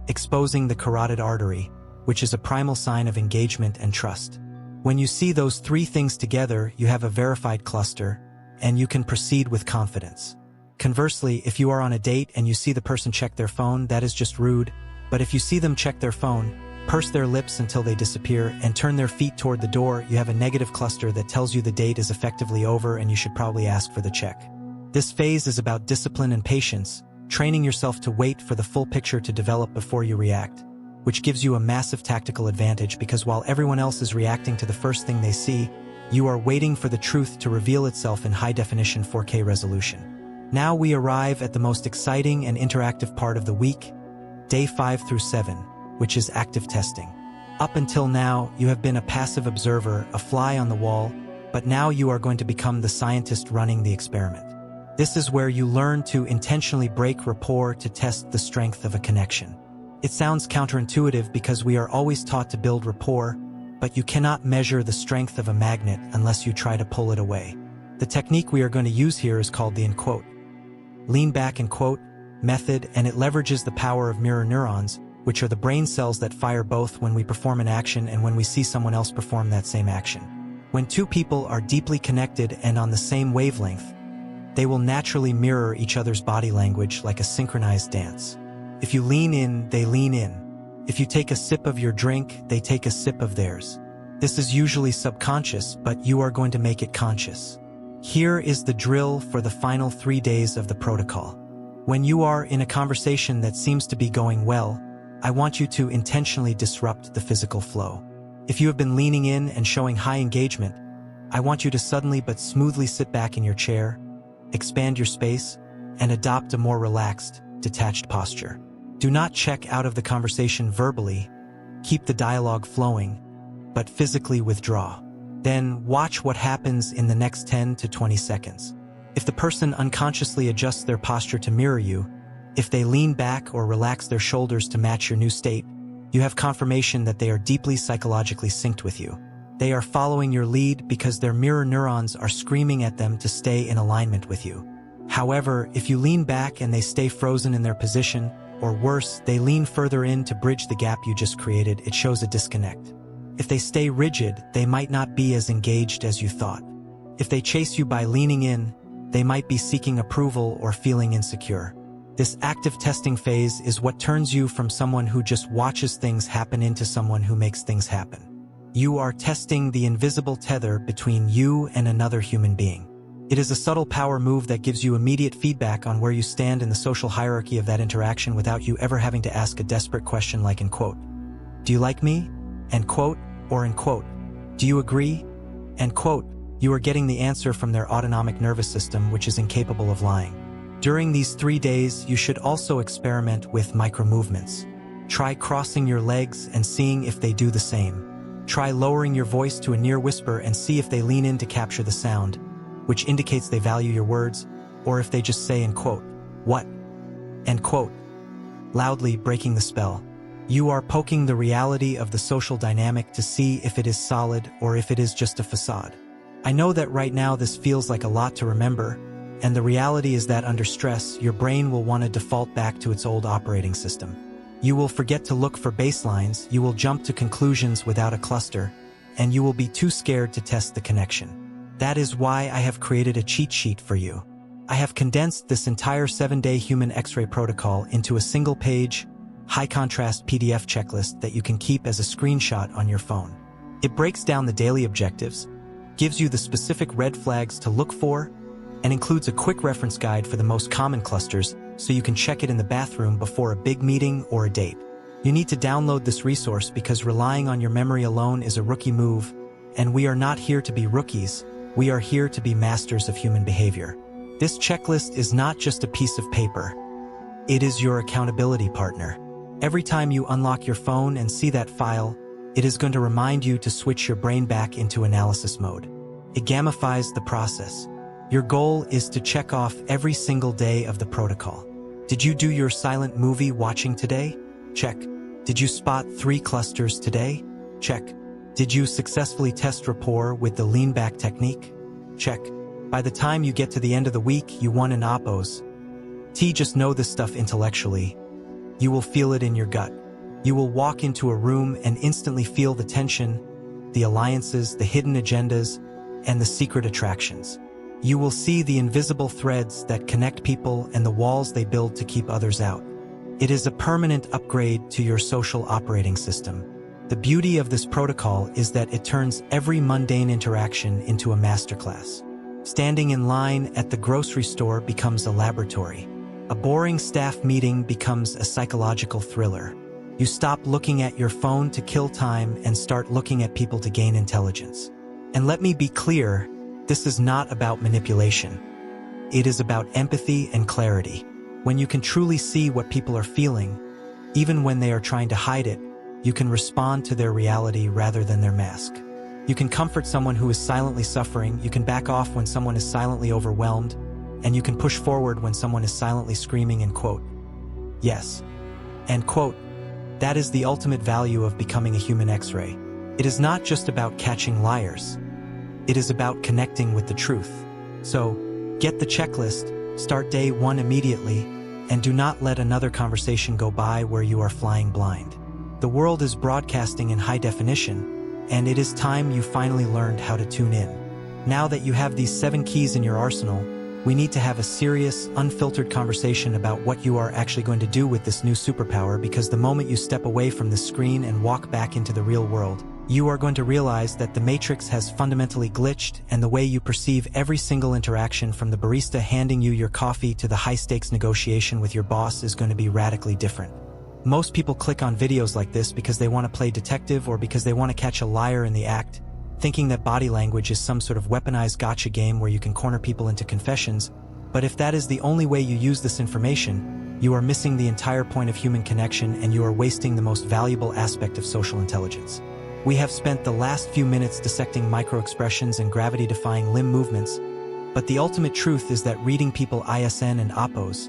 exposing the carotid artery, which is a primal sign of engagement and trust. When you see those 3 things together, you have a verified cluster, and you can proceed with confidence. Conversely, if you are on a date and you see the person check their phone, that is just rude. But if you see them check their phone, purse their lips until they disappear, and turn their feet toward the door, you have a negative cluster that tells you the date is effectively over and you should probably ask for the check. This phase is about discipline and patience, training yourself to wait for the full picture to develop before you react, which gives you a massive tactical advantage because while everyone else is reacting to the first thing they see, you are waiting for the truth to reveal itself in high-definition 4K resolution. Now we arrive at the most exciting and interactive part of the week, day 5 through 7, which is active testing. Up until now, you have been a passive observer, a fly on the wall, but now you are going to become the scientist running the experiment. This is where you learn to intentionally break rapport to test the strength of a connection. It sounds counterintuitive because we are always taught to build rapport, but you cannot measure the strength of a magnet unless you try to pull it away. The technique we are going to use here is called the lean back and quote method, and it leverages the power of mirror neurons, which are the brain cells that fire both when we perform an action and when we see someone else perform that same action. When 2 people are deeply connected and on the same wavelength, they will naturally mirror each other's body language like a synchronized dance. If you lean in, they lean in. If you take a sip of your drink, they take a sip of theirs. This is usually subconscious, but you are going to make it conscious. Here is the drill for the final 3 days of the protocol. When you are in a conversation that seems to be going well, I want you to intentionally disrupt the physical flow. If you have been leaning in and showing high engagement, I want you to suddenly but smoothly sit back in your chair, expand your space, and adopt a more relaxed, detached posture. Do not check out of the conversation verbally, keep the dialogue flowing, but physically withdraw. Then watch what happens in the next 10 to 20 seconds. If the person unconsciously adjusts their posture to mirror you, if they lean back or relax their shoulders to match your new state, you have confirmation that they are deeply psychologically synced with you. They are following your lead because their mirror neurons are screaming at them to stay in alignment with you. However, if you lean back and they stay frozen in their position, or worse, they lean further in to bridge the gap you just created, it shows a disconnect. If they stay rigid, they might not be as engaged as you thought. If they chase you by leaning in, they might be seeking approval or feeling insecure. This active testing phase is what turns you from someone who just watches things happen into someone who makes things happen. You are testing the invisible tether between you and another human being. It is a subtle power move that gives you immediate feedback on where you stand in the social hierarchy of that interaction without you ever having to ask a desperate question like, "Do you like me?" Or, "Do you agree?" And quote, you are getting the answer from their autonomic nervous system, which is incapable of lying. During these 3 days, you should also experiment with micro-movements. Try crossing your legs and seeing if they do the same. Try lowering your voice to a near whisper and see if they lean in to capture the sound, which indicates they value your words, or if they just say and quote, what? End quote, loudly breaking the spell. You are poking the reality of the social dynamic to see if it is solid or if it is just a facade. I know that right now this feels like a lot to remember, and the reality is that under stress, your brain will want to default back to its old operating system. You will forget to look for baselines, you will jump to conclusions without a cluster, and you will be too scared to test the connection. That is why I have created a cheat sheet for you. I have condensed this entire 7-day human X-ray protocol into a single-page, high-contrast PDF checklist that you can keep as a screenshot on your phone. It breaks down the daily objectives, gives you the specific red flags to look for, and includes a quick reference guide for the most common clusters so you can check it in the bathroom before a big meeting or a date. You need to download this resource because relying on your memory alone is a rookie move, and we are not here to be rookies, we are here to be masters of human behavior. This checklist is not just a piece of paper. It is your accountability partner. Every time you unlock your phone and see that file, it is going to remind you to switch your brain back into analysis mode. It gamifies the process. Your goal is to check off every single day of the protocol. Did you do your silent movie watching today? Check. Did you spot 3 clusters today? Check. Did you successfully test rapport with the lean back technique? Check. By the time you get to the end of the week, you won an oppos. Just know this stuff intellectually. You will feel it in your gut. You will walk into a room and instantly feel the tension, the alliances, the hidden agendas, and the secret attractions. You will see the invisible threads that connect people and the walls they build to keep others out. It is a permanent upgrade to your social operating system. The beauty of this protocol is that it turns every mundane interaction into a masterclass. Standing in line at the grocery store becomes a laboratory. A boring staff meeting becomes a psychological thriller. You stop looking at your phone to kill time and start looking at people to gain intelligence. And let me be clear, this is not about manipulation. It is about empathy and clarity. When you can truly see what people are feeling, even when they are trying to hide it, you can respond to their reality rather than their mask. You can comfort someone who is silently suffering, you can back off when someone is silently overwhelmed, and you can push forward when someone is silently screaming and quote, yes, and quote, that is the ultimate value of becoming a human X-ray. It is not just about catching liars. It is about connecting with the truth. So, get the checklist, start day 1 immediately, and do not let another conversation go by where you are flying blind. The world is broadcasting in high definition, and it is time you finally learned how to tune in. Now that you have these 7 keys in your arsenal, we need to have a serious, unfiltered conversation about what you are actually going to do with this new superpower, because the moment you step away from the screen and walk back into the real world, you are going to realize that the matrix has fundamentally glitched, and the way you perceive every single interaction, from the barista handing you your coffee to the high-stakes negotiation with your boss, is going to be radically different. Most people click on videos like this because they want to play detective or because they want to catch a liar in the act, thinking that body language is some sort of weaponized gotcha game where you can corner people into confessions. But if that is the only way you use this information, you are missing the entire point of human connection, and you are wasting the most valuable aspect of social intelligence. We have spent the last few minutes dissecting micro-expressions and gravity-defying limb movements, but the ultimate truth is that reading people ISN and oppos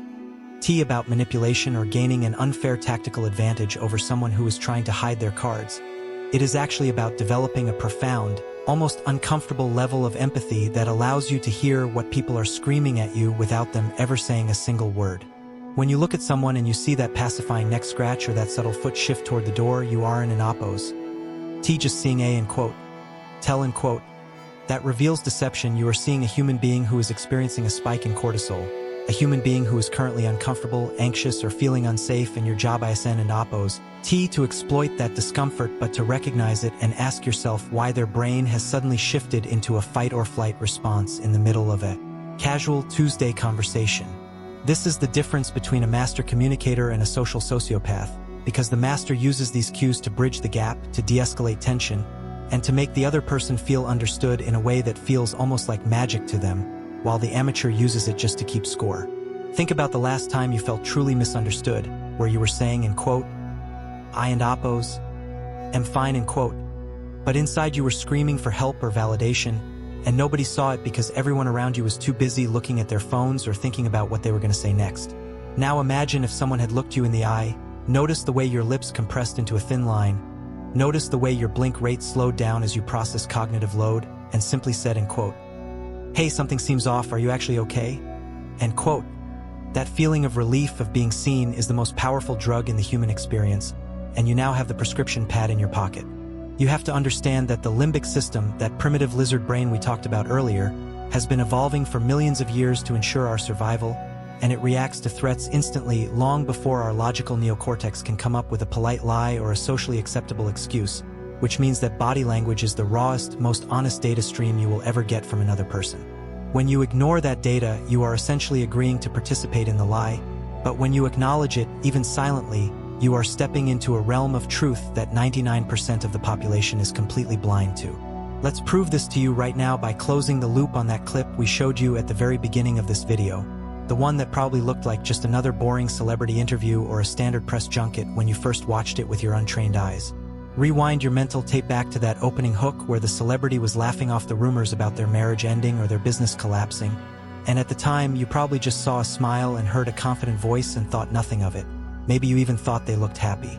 about manipulation or gaining an unfair tactical advantage over someone who is trying to hide their cards. It is actually about developing a profound, almost uncomfortable level of empathy that allows you to hear what people are screaming at you without them ever saying a single word. When you look at someone and you see that pacifying neck scratch or that subtle foot shift toward the door, you are in an oppos. Just seeing a and quote, tell and quote. That reveals deception. You are seeing a human being who is experiencing a spike in cortisol, a human being who is currently uncomfortable, anxious, or feeling unsafe, and your job ISN and oppos to exploit that discomfort, but to recognize it and ask yourself why their brain has suddenly shifted into a fight or flight response in the middle of a casual Tuesday conversation. This is the difference between a master communicator and a social sociopath, because the master uses these cues to bridge the gap, to de-escalate tension, and to make the other person feel understood in a way that feels almost like magic to them, while the amateur uses it just to keep score. Think about the last time you felt truly misunderstood, where you were saying, in quote, "I and Oppos am fine," in quote, but inside you were screaming for help or validation, and nobody saw it because everyone around you was too busy looking at their phones or thinking about what they were going to say next. Now imagine if someone had looked you in the eye, noticed the way your lips compressed into a thin line, noticed the way your blink rate slowed down as you processed cognitive load, and simply said, in quote, "Hey, something seems off, are you actually okay?" End quote. That feeling of relief of being seen is the most powerful drug in the human experience, and you now have the prescription pad in your pocket. You have to understand that the limbic system, that primitive lizard brain we talked about earlier, has been evolving for millions of years to ensure our survival, and it reacts to threats instantly long before our logical neocortex can come up with a polite lie or a socially acceptable excuse, which means that body language is the rawest, most honest data stream you will ever get from another person. When you ignore that data, you are essentially agreeing to participate in the lie, but when you acknowledge it, even silently, you are stepping into a realm of truth that 99% of the population is completely blind to. Let's prove this to you right now by closing the loop on that clip we showed you at the very beginning of this video. The one that probably looked like just another boring celebrity interview or a standard press junket when you first watched it with your untrained eyes. Rewind your mental tape back to that opening hook where the celebrity was laughing off the rumors about their marriage ending or their business collapsing. And at the time, you probably just saw a smile and heard a confident voice and thought nothing of it. Maybe you even thought they looked happy.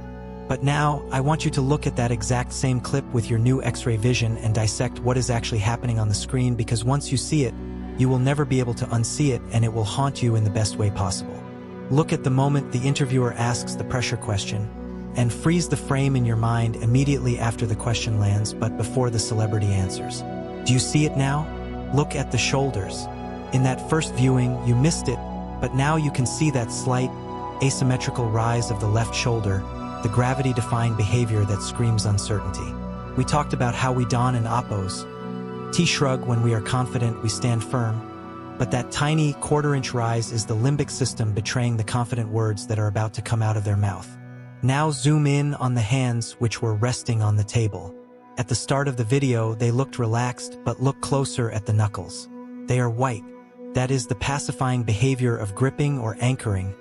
But now, I want you to look at that exact same clip with your new X-ray vision and dissect what is actually happening on the screen, because once you see it, you will never be able to unsee it, and it will haunt you in the best way possible. Look at the moment the interviewer asks the pressure question, and freeze the frame in your mind immediately after the question lands but before the celebrity answers. Do you see it now? Look at the shoulders. In that first viewing, you missed it, but now you can see that slight, asymmetrical rise of the left shoulder, the gravity-defying behavior that screams uncertainty. We talked about how we don an Oppos. T-shrug when we are confident, we stand firm. But that tiny quarter-inch rise is the limbic system betraying the confident words that are about to come out of their mouth. Now zoom in on the hands which were resting on the table. At the start of the video, they looked relaxed, but look closer at the knuckles. They are white. That is the pacifying behavior of gripping or anchoring,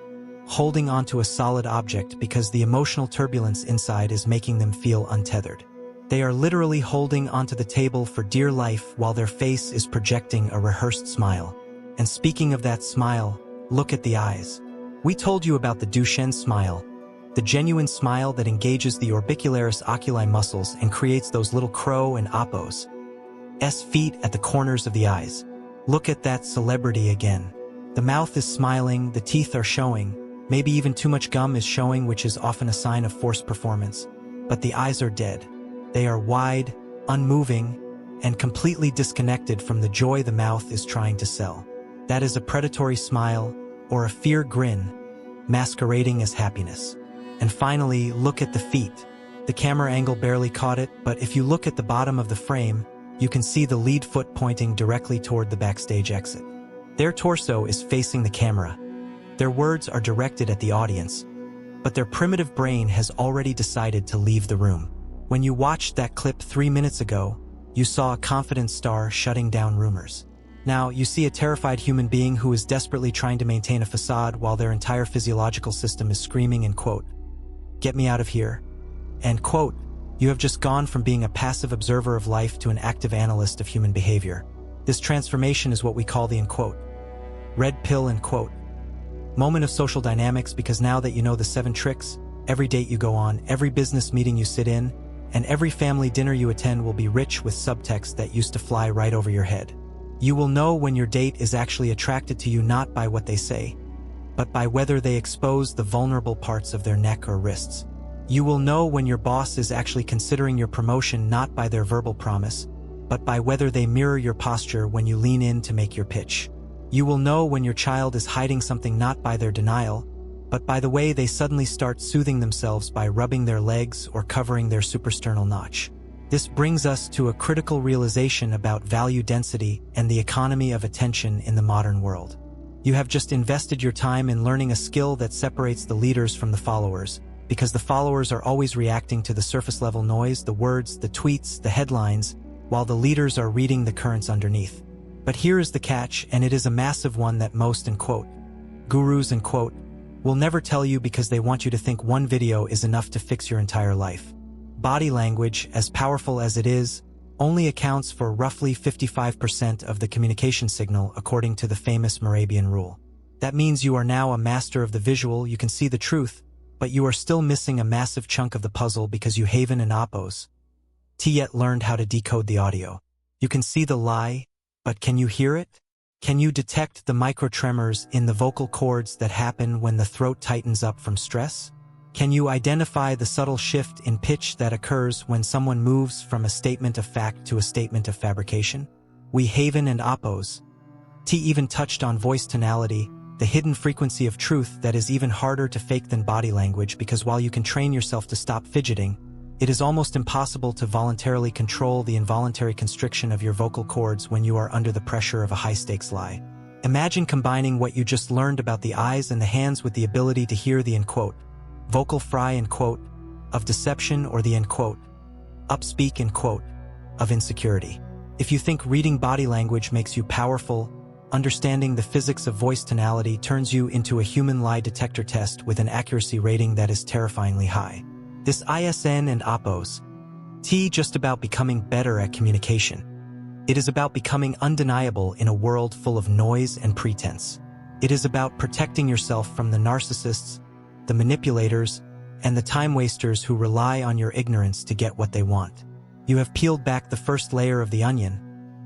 holding onto a solid object because the emotional turbulence inside is making them feel untethered. They are literally holding onto the table for dear life while their face is projecting a rehearsed smile. And speaking of that smile, look at the eyes. We told you about the Duchenne smile, the genuine smile that engages the orbicularis oculi muscles and creates those little crow and Oppos' feet at the corners of the eyes. Look at that celebrity again. The mouth is smiling, the teeth are showing, maybe even too much gum is showing, which is often a sign of forced performance. But the eyes are dead. They are wide, unmoving, and completely disconnected from the joy the mouth is trying to sell. That is a predatory smile or a fear grin, masquerading as happiness. And finally, look at the feet. The camera angle barely caught it, but if you look at the bottom of the frame, you can see the lead foot pointing directly toward the backstage exit. Their torso is facing the camera. Their words are directed at the audience, but their primitive brain has already decided to leave the room. When you watched that clip 3 minutes ago, you saw a confident star shutting down rumors. Now, you see a terrified human being who is desperately trying to maintain a facade while their entire physiological system is screaming in quote, "Get me out of here." End quote. You have just gone from being a passive observer of life to an active analyst of human behavior. This transformation is what we call the, in quote, red pill, in quote, moment of social dynamics, because now that you know the 7 tricks, every date you go on, every business meeting you sit in, and every family dinner you attend will be rich with subtext that used to fly right over your head. You will know when your date is actually attracted to you not by what they say, but by whether they expose the vulnerable parts of their neck or wrists. You will know when your boss is actually considering your promotion not by their verbal promise, but by whether they mirror your posture when you lean in to make your pitch. You will know when your child is hiding something not by their denial, but by the way they suddenly start soothing themselves by rubbing their legs or covering their suprasternal notch. This brings us to a critical realization about value density and the economy of attention in the modern world. You have just invested your time in learning a skill that separates the leaders from the followers, because the followers are always reacting to the surface-level noise, the words, the tweets, the headlines, while the leaders are reading the currents underneath. But here is the catch, and it is a massive one that most, gurus, will never tell you because they want you to think one video is enough to fix your entire life. Body language, as powerful as it is, only accounts for roughly 55% of the communication signal according to the famous Morabian rule. That means you are now a master of the visual, you can see the truth, but you are still missing a massive chunk of the puzzle because you haven't and oppose yet learned how to decode the audio. You can see the lie, but can you hear it? Can you detect the microtremors in the vocal cords that happen when the throat tightens up from stress? Can you identify the subtle shift in pitch that occurs when someone moves from a statement of fact to a statement of fabrication? We haven and oppose. T even touched on voice tonality, the hidden frequency of truth that is even harder to fake than body language, because while you can train yourself to stop fidgeting, it is almost impossible to voluntarily control the involuntary constriction of your vocal cords when you are under the pressure of a high-stakes lie. Imagine combining what you just learned about the eyes and the hands with the ability to hear the vocal fry of deception, or the upspeak of insecurity. If you think reading body language makes you powerful, understanding the physics of voice tonality turns you into a human lie detector test with an accuracy rating that is terrifyingly high. This ISN and oppose just about becoming better at communication. It is about becoming undeniable in a world full of noise and pretense. It is about protecting yourself from the narcissists, the manipulators, and the time wasters who rely on your ignorance to get what they want. You have peeled back the first layer of the onion,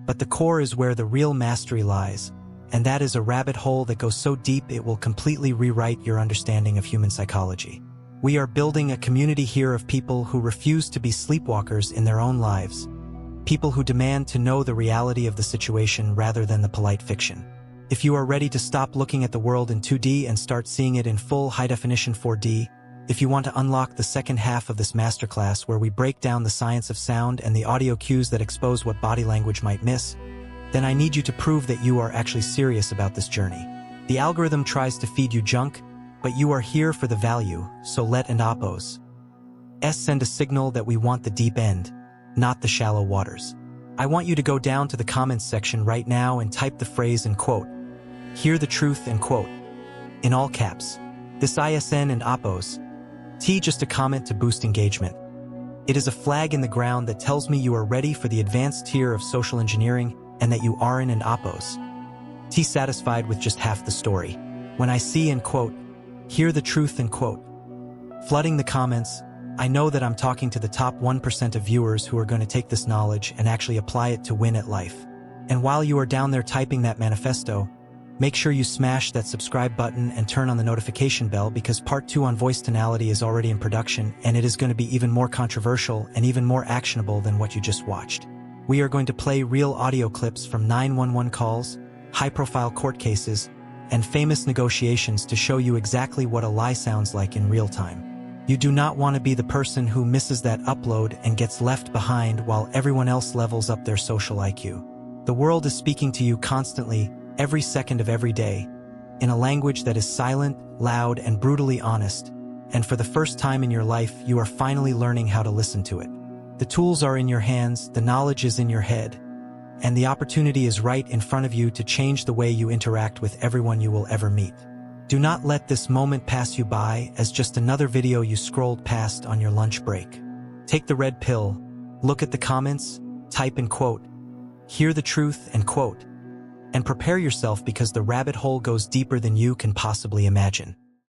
but the core is where the real mastery lies, and that is a rabbit hole that goes so deep it will completely rewrite your understanding of human psychology. We are building a community here of people who refuse to be sleepwalkers in their own lives, people who demand to know the reality of the situation rather than the polite fiction. If you are ready to stop looking at the world in 2D and start seeing it in full high-definition 4D, if you want to unlock the second half of this masterclass where we break down the science of sound and the audio cues that expose what body language might miss, then I need you to prove that you are actually serious about this journey. The algorithm tries to feed you junk, but you are here for the value, so let and oppose send a signal that we want the deep end, not the shallow waters. I want you to go down to the comments section right now and type the phrase hear the truth in all caps. This ISN and oppose just a comment to boost engagement. It is a flag in the ground that tells me you are ready for the advanced tier of social engineering and that you aren't and oppose satisfied with just half the story. When I see hear the truth flooding the comments, I know that I'm talking to the top 1% of viewers who are going to take this knowledge and actually apply it to win at life. And while you are down there typing that manifesto, make sure you smash that subscribe button and turn on the notification bell, because part 2 on voice tonality is already in production, and it is going to be even more controversial and even more actionable than what you just watched. We are going to play real audio clips from 911 calls, high-profile court cases, and famous negotiations to show you exactly what a lie sounds like in real time. You do not want to be the person who misses that upload and gets left behind while everyone else levels up their social IQ. The world is speaking to you constantly, every second of every day, in a language that is silent, loud, and brutally honest, and for the first time in your life, you are finally learning how to listen to it. The tools are in your hands, the knowledge is in your head, and the opportunity is right in front of you to change the way you interact with everyone you will ever meet. Do not let this moment pass you by as just another video you scrolled past on your lunch break. Take the red pill, look at the comments, type in hear the truth and prepare yourself, because the rabbit hole goes deeper than you can possibly imagine.